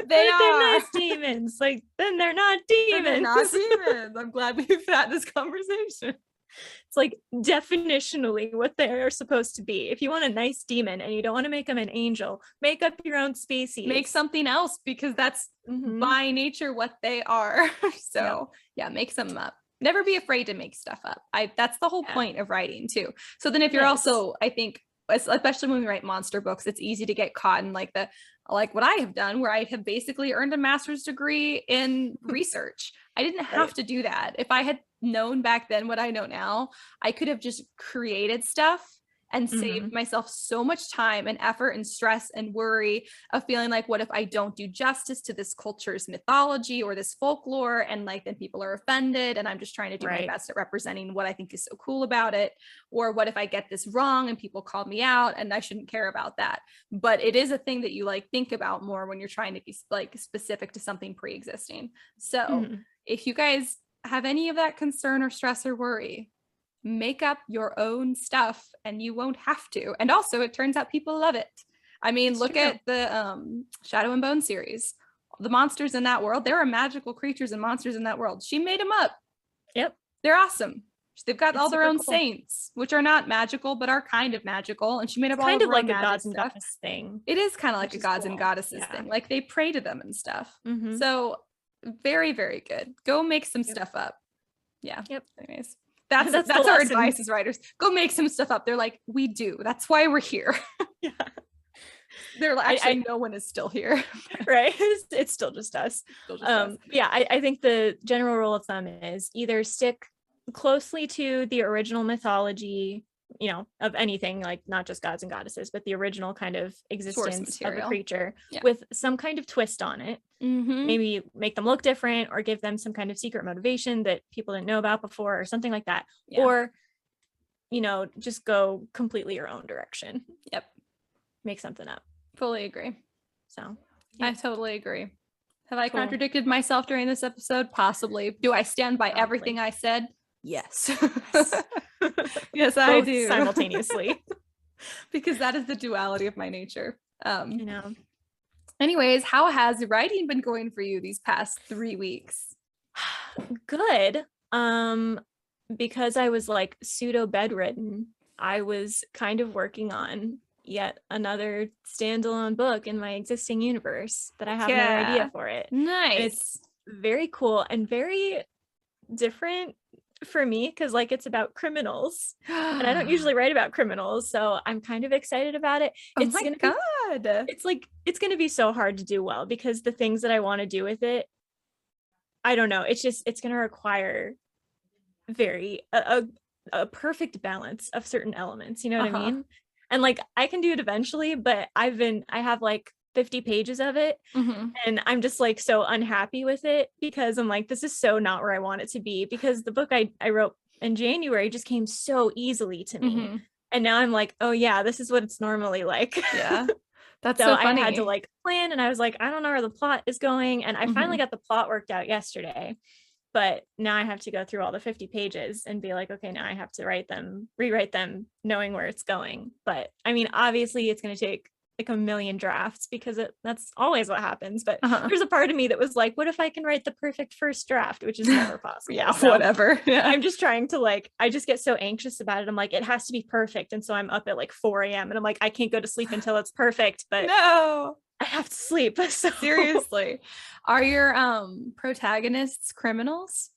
They are. They're nice demons. Like, then they're not demons. They're not demons. I'm glad we've had this conversation. It's like definitionally what they are supposed to be. If you want a nice demon and you don't want to make them an angel, make up your own species. Make something else, because that's by nature what they are. So yeah, make something up. Never be afraid to make stuff up. That's the whole point of writing too. So then if you're also, I think, especially when we write monster books, it's easy to get caught in like what I have done, where I have basically earned a master's degree in research. I didn't have to do that. If I had known back then what I know now, I could have just created stuff and saved myself so much time and effort and stress and worry of feeling like, what if I don't do justice to this culture's mythology or this folklore, and like then people are offended and I'm just trying to do my best at representing what I think is so cool about it, or what if I get this wrong and people call me out and I shouldn't care about that. But it is a thing that you like think about more when you're trying to be like specific to something pre-existing. So if you guys have any of that concern or stress or worry, make up your own stuff and you won't have to. And also it turns out people love it. I mean, look at the Shadow and Bone series. The monsters in that world, there are magical creatures and monsters in that world. She made them up. Yep. They're awesome. They've got all their own saints, which are not magical, but are kind of magical. And she made up all of her own magic gods and goddess thing. It is kind of like a gods and goddesses thing. Like they pray to them and stuff. So very, very good. Go make some stuff up. Yeah. Yep. Anyways. That's our advice as writers. Go make some stuff up. They're like, we do. That's why we're here. Yeah. They're like, actually, no one is still here. Right. It's still just us. Yeah. I think the general rule of thumb is either stick closely to the original mythology, of anything, like not just gods and goddesses, but the original kind of existence of the creature with some kind of twist on it. Maybe make them look different or give them some kind of secret motivation that people didn't know about before or something like that. Or, just go completely your own direction. Yep. Make something up. Fully agree. So I totally agree. Have I contradicted myself during this episode? Possibly. Do I stand by everything I said? Yes. Yes, I do. Simultaneously. Because that is the duality of my nature. Anyways, how has writing been going for you these past 3 weeks? Good. Because I was like pseudo bedridden, I was kind of working on yet another standalone book in my existing universe that I have no idea for it. Nice. And it's very cool and very different for me because like it's about criminals and I don't usually write about criminals, so I'm kind of excited about it. It's gonna be so hard to do well because the things that I want to do with it, I don't know, it's gonna require a perfect balance of certain elements, you know what I mean? And like I can do it eventually, but I have like 50 pages of it and I'm just like so unhappy with it because I'm like, this is so not where I want it to be, because the book I wrote in January just came so easily to me. And now I'm like, oh yeah, this is what it's normally like. Yeah. That's so funny. I had to like plan, and I was like, I don't know where the plot is going. And I finally got the plot worked out yesterday, but now I have to go through all the 50 pages and be like, okay, now I have to rewrite them knowing where it's going. But I mean, obviously it's going to take like a million drafts because that's always what happens. But there's a part of me that was like, what if I can write the perfect first draft, which is never possible. Yeah, so whatever. Yeah. I'm just trying to I just get so anxious about it. I'm like, it has to be perfect. And so I'm up at like 4 a.m. and I'm like, I can't go to sleep until it's perfect, but no, I have to sleep. So seriously, are your protagonists criminals?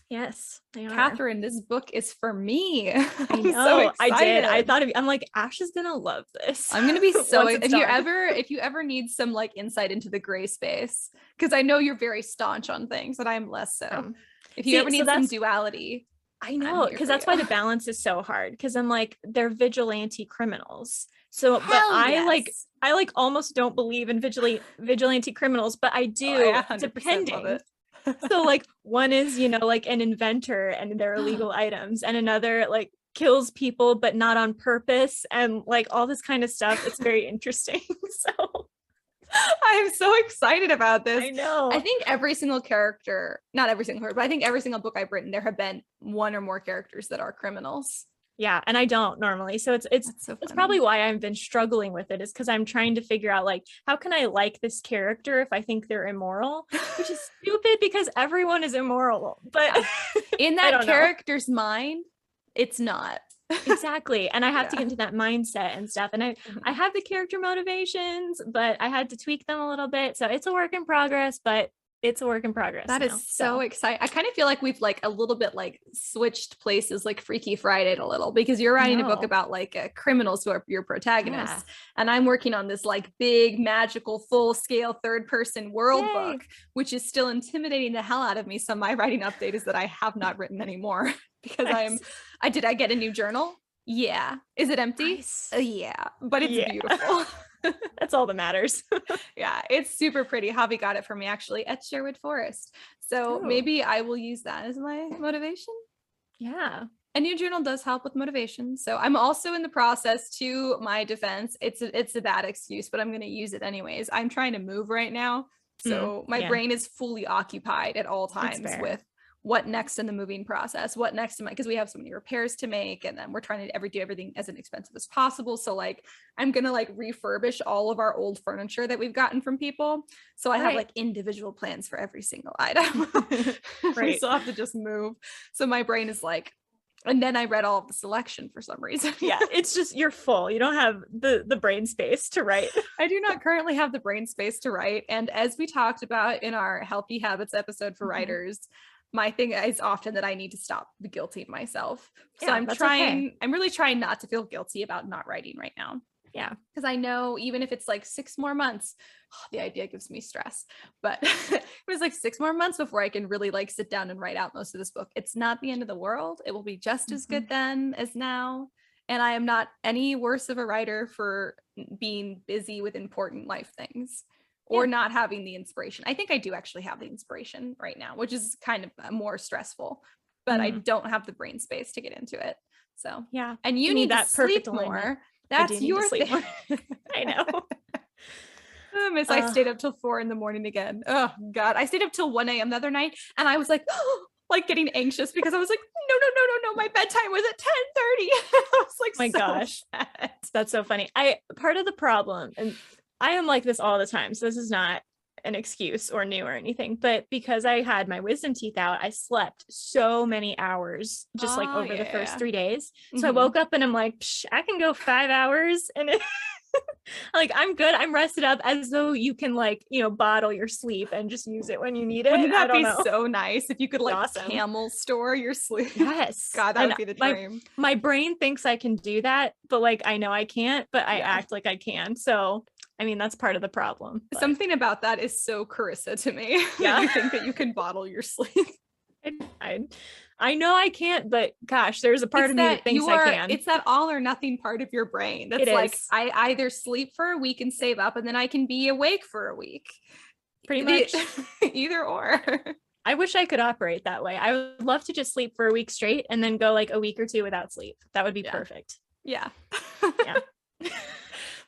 Yes, they are. Catherine, this book is for me. I know. So I did. I thought I'm like, Ash is gonna love this. I'm gonna be so if you ever need some like insight into the gray space, because I know you're very staunch on things and I'm less so. If you ever need some duality, I know, because that's why the balance is so hard, because I'm like, they're vigilante criminals. So but I almost don't believe in vigilante criminals, but I do, depending. So like one is, like an inventor and they're illegal items, and another like kills people but not on purpose, and like all this kind of stuff. It's very interesting. So I'm so excited about this. I know. I think every single character, not every single character, but I think every single book I've written, there have been one or more characters that are criminals. Yeah, and I don't normally. So it's probably why I've been struggling with it, is because I'm trying to figure out like, how can I like this character if I think they're immoral, which is stupid because everyone is immoral. But in that character's mind, it's not. Exactly. And I have to get into that mindset and stuff. And I have the character motivations, but I had to tweak them a little bit. So it's a work in progress, but it's a work in progress. That is so exciting. I kind of feel like we've like a little bit like switched places, like Freaky Friday a little, because you're writing a book about like criminals who are your protagonists. Yeah. And I'm working on this like big magical full scale third person world book, which is still intimidating the hell out of me. So my writing update is that I have not written anymore because I get a new journal. Yeah. Is it empty? Nice. Yeah. But it's beautiful. That's all that matters. Yeah, it's super pretty. Javi got it for me actually at Sherwood Forest. So maybe I will use that as my motivation. Yeah. A new journal does help with motivation. So I'm also in the process, to my defense. It's a bad excuse, but I'm going to use it anyways. I'm trying to move right now. So my brain is fully occupied at all times with what next in the moving process, what next in because we have so many repairs to make, and then we're trying to do everything as inexpensive as possible. So like I'm gonna like refurbish all of our old furniture that we've gotten from people, so I have like individual plans for every single item. We still have to just move. So my brain is like, and then I read all of the selection for some reason. Yeah, it's just you're full. You don't have the brain space to write. I do not currently have the brain space to write, and as we talked about in our Healthy Habits episode for writers, my thing is often that I need to stop guilting myself. So I'm really trying not to feel guilty about not writing right now. Yeah. Because I know even if it's like 6 more months, the idea gives me stress, but it was like 6 more months before I can really like sit down and write out most of this book. It's not the end of the world. It will be just as good then as now. And I am not any worse of a writer for being busy with important life things. Or not having the inspiration. I think I do actually have the inspiration right now, which is kind of more stressful, but I don't have the brain space to get into it. So yeah. And you need that to sleep more. That's your thing. I know. I stayed up till 4 a.m. again. Oh God. I stayed up till 1 a.m. the other night, and I was like, like getting anxious because I was like, no. My bedtime was at 10:30. I was like, my gosh, that's so funny. Part of the problem, and I am like this all the time, so this is not an excuse or new or anything, but because I had my wisdom teeth out, I slept so many hours just like over the first 3 days. So I woke up and I'm like, I can go 5 hours and like I'm good. I'm rested up, as though you can like, bottle your sleep and just use it when you need it. Wouldn't that be so nice if you could like camel store your sleep? Yes. God, that would be the dream. My brain thinks I can do that, but like I know I can't, but I act like I can. So I mean, that's part of the problem. But. Something about that is so Karissa to me. Yeah. You think that you can bottle your sleep. I know I can't, but gosh, there's a part of me that thinks I can. It's that all or nothing part of your brain. That's like, I either sleep for a week and save up, and then I can be awake for a week. Pretty much. Either or. I wish I could operate that way. I would love to just sleep for a week straight and then go like a week or 2 without sleep. That would be perfect. Yeah. Yeah.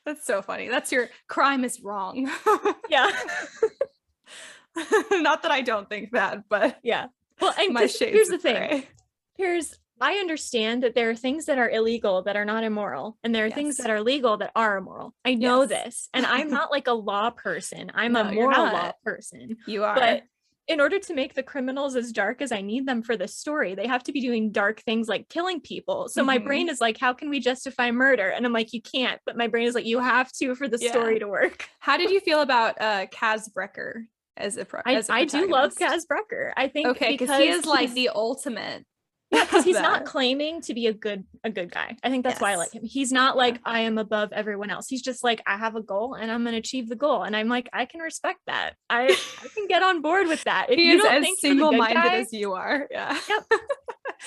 That's so funny. That's your crime is wrong. Yeah. Not that I don't think that, but yeah. Well, and here's the thing. I understand that there are things that are illegal that are not immoral, and there are things that are legal that are immoral. I know this, and I'm not like a law person. I'm a moral law person. You are. But in order to make the criminals as dark as I need them for this story, they have to be doing dark things like killing people. So my brain is like, how can we justify murder? And I'm like, you can't. But my brain is like, you have to for the story to work. How did you feel about Kaz Brecker as a protagonist? I do love Kaz Brecker. I think because he is like the ultimate. Yeah, because he's not claiming to be a good guy. I think that's why I like him. He's not like, I am above everyone else. He's just like, I have a goal and I'm going to achieve the goal. And I'm like, I can respect that. I can get on board with that. If he is as single-minded as you are. Yeah. Yep.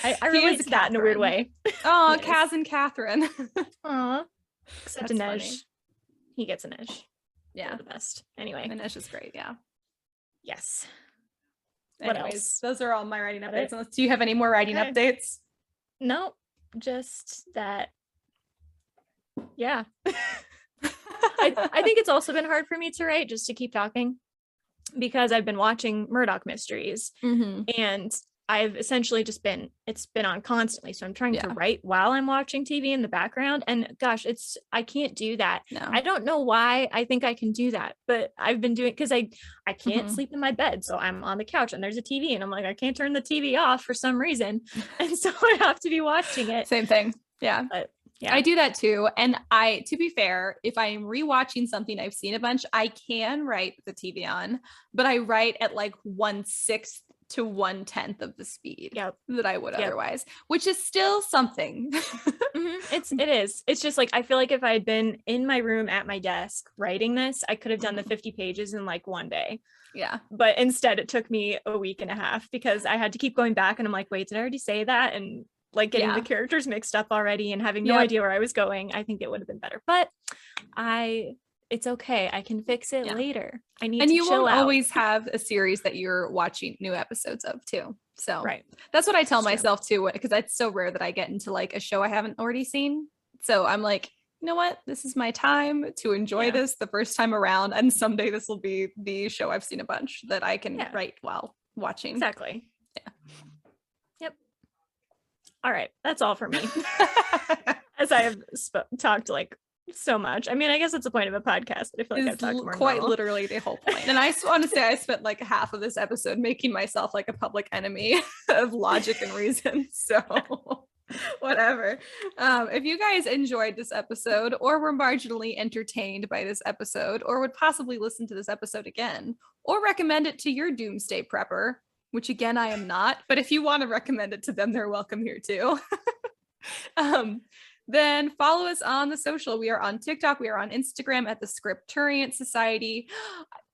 I relate to that in a weird way. Oh, Kaz and Catherine. Aw. Except Inej. He gets Inej. Yeah. They're the best. Anyway. Inej is great. Yeah. Yes. What else? Those are all my writing updates. Do you have any more writing updates? No, just that. Yeah. I think it's also been hard for me to write, just to keep talking, because I've been watching Murdoch Mysteries, and I've essentially it's been on constantly. So I'm trying to write while I'm watching TV in the background. And gosh, I can't do that. No. I don't know why I think I can do that, but I've been doing, because I can't sleep in my bed. So I'm on the couch and there's a TV and I'm like, I can't turn the TV off for some reason. And so I have to be watching it. Same thing. Yeah. But yeah, I do that too. And to be fair, if I'm rewatching something I've seen a bunch, I can write the TV on, but I write at like 1/6 to 1/10 of the speed that I would otherwise, which is still something. It is. It's just like, I feel like if I had been in my room at my desk writing this, I could have done the 50 pages in like one day. Yeah. But instead it took me a week and a half because I had to keep going back and I'm like, wait, did I already say that? And like getting the characters mixed up already and having no idea where I was going. I think it would have been better, but it's okay. I can fix it later. I need to chill out. And you won't always have a series that you're watching new episodes of too. So that's what I tell myself too, because it's so rare that I get into like a show I haven't already seen. So I'm like, you know what? This is my time to enjoy this the first time around. And someday this will be the show I've seen a bunch that I can write while watching. Exactly. Yeah. Yep. All right. That's all for me. As I have talked like so much. I mean, I guess it's the point of a podcast, but I feel like I've talked more. Quite literally the whole point. And I want to say I spent like half of this episode making myself like a public enemy of logic and reason. So whatever. If you guys enjoyed this episode or were marginally entertained by this episode or would possibly listen to this episode again or recommend it to your doomsday prepper, which again, I am not, but if you want to recommend it to them, they're welcome here too. Then follow us on the social. We are on TikTok. We are on Instagram at the Scripturient Society.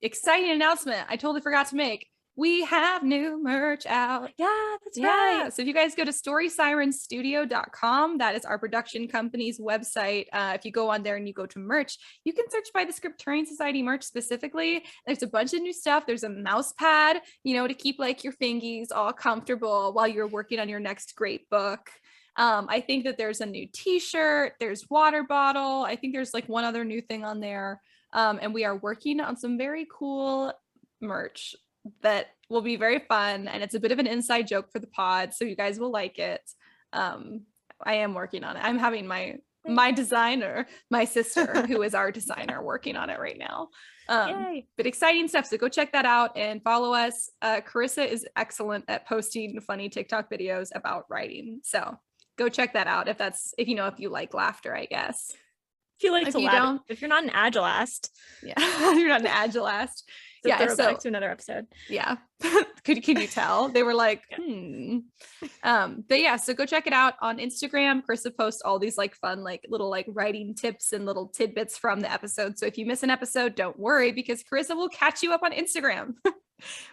Exciting announcement. I totally forgot to make. We have new merch out. Yeah, that's right. So if you guys go to storysirenstudio.com, that is our production company's website. If you go on there and you go to merch, you can search by the Scripturient Society merch specifically. There's a bunch of new stuff. There's a mouse pad, to keep like your fingies all comfortable while you're working on your next great book. I think that there's a new t-shirt, there's water bottle. I think there's like one other new thing on there. And we are working on some very cool merch that will be very fun. And it's a bit of an inside joke for the pod. So you guys will like it. I am working on it. I'm having my designer, my sister, who is our designer, working on it right now. But exciting stuff. So go check that out and follow us. Karissa is excellent at posting funny TikTok videos about writing. So go check that out if you like laughter, I guess. If you like to laugh, if you're not an Agilast. Yeah, you're not an Agilast. So back to another episode. Yeah. Can you tell? They were like, But yeah, so go check it out on Instagram. Karissa posts all these like fun, like little like writing tips and little tidbits from the episode. So if you miss an episode, don't worry because Karissa will catch you up on Instagram.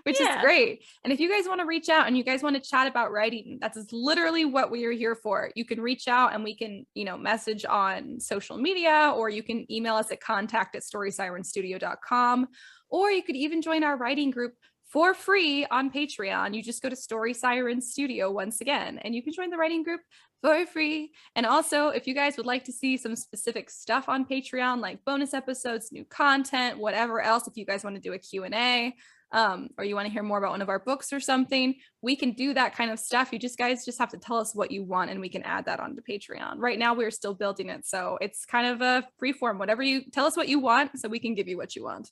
Which is great. And if you guys want to reach out and you guys want to chat about writing, that's literally what we are here for. You can reach out and we can, message on social media, or you can email us at contact@storysirenstudio.com, or you could even join our writing group for free on Patreon. You just go to Story Siren Studio once again, and you can join the writing group for free. And also, if you guys would like to see some specific stuff on Patreon, like bonus episodes, new content, whatever else, if you guys want to do a Q&A, or you want to hear more about one of our books or something, we can do that kind of stuff. You guys just have to tell us what you want and we can add that onto Patreon. Right now we're still building it, so it's kind of a free form. Whatever you tell us what you want, so we can give you what you want.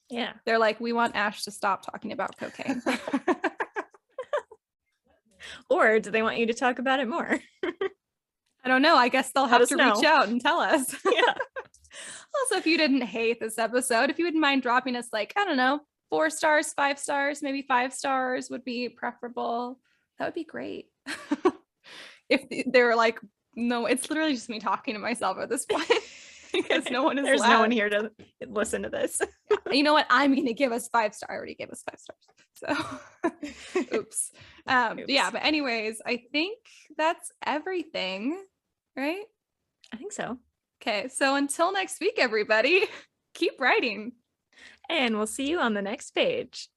Yeah. They're like, we want Ash to stop talking about cocaine. Or do they want you to talk about it more? I don't know. I guess they'll have to reach out and tell us. Yeah. Also, if you didn't hate this episode, if you wouldn't mind dropping us like, I don't know, 4 stars, 5 stars, maybe 5 stars would be preferable. That would be great. If they were like, no, it's literally just me talking to myself at this point. Because no one is There's no one here to listen to this. You know what? I'm going to give us 5 stars. I already gave us 5 stars. So, oops. Yeah, but anyways, I think that's everything, right? I think so. Okay, so until next week, everybody, keep writing. And we'll see you on the next page.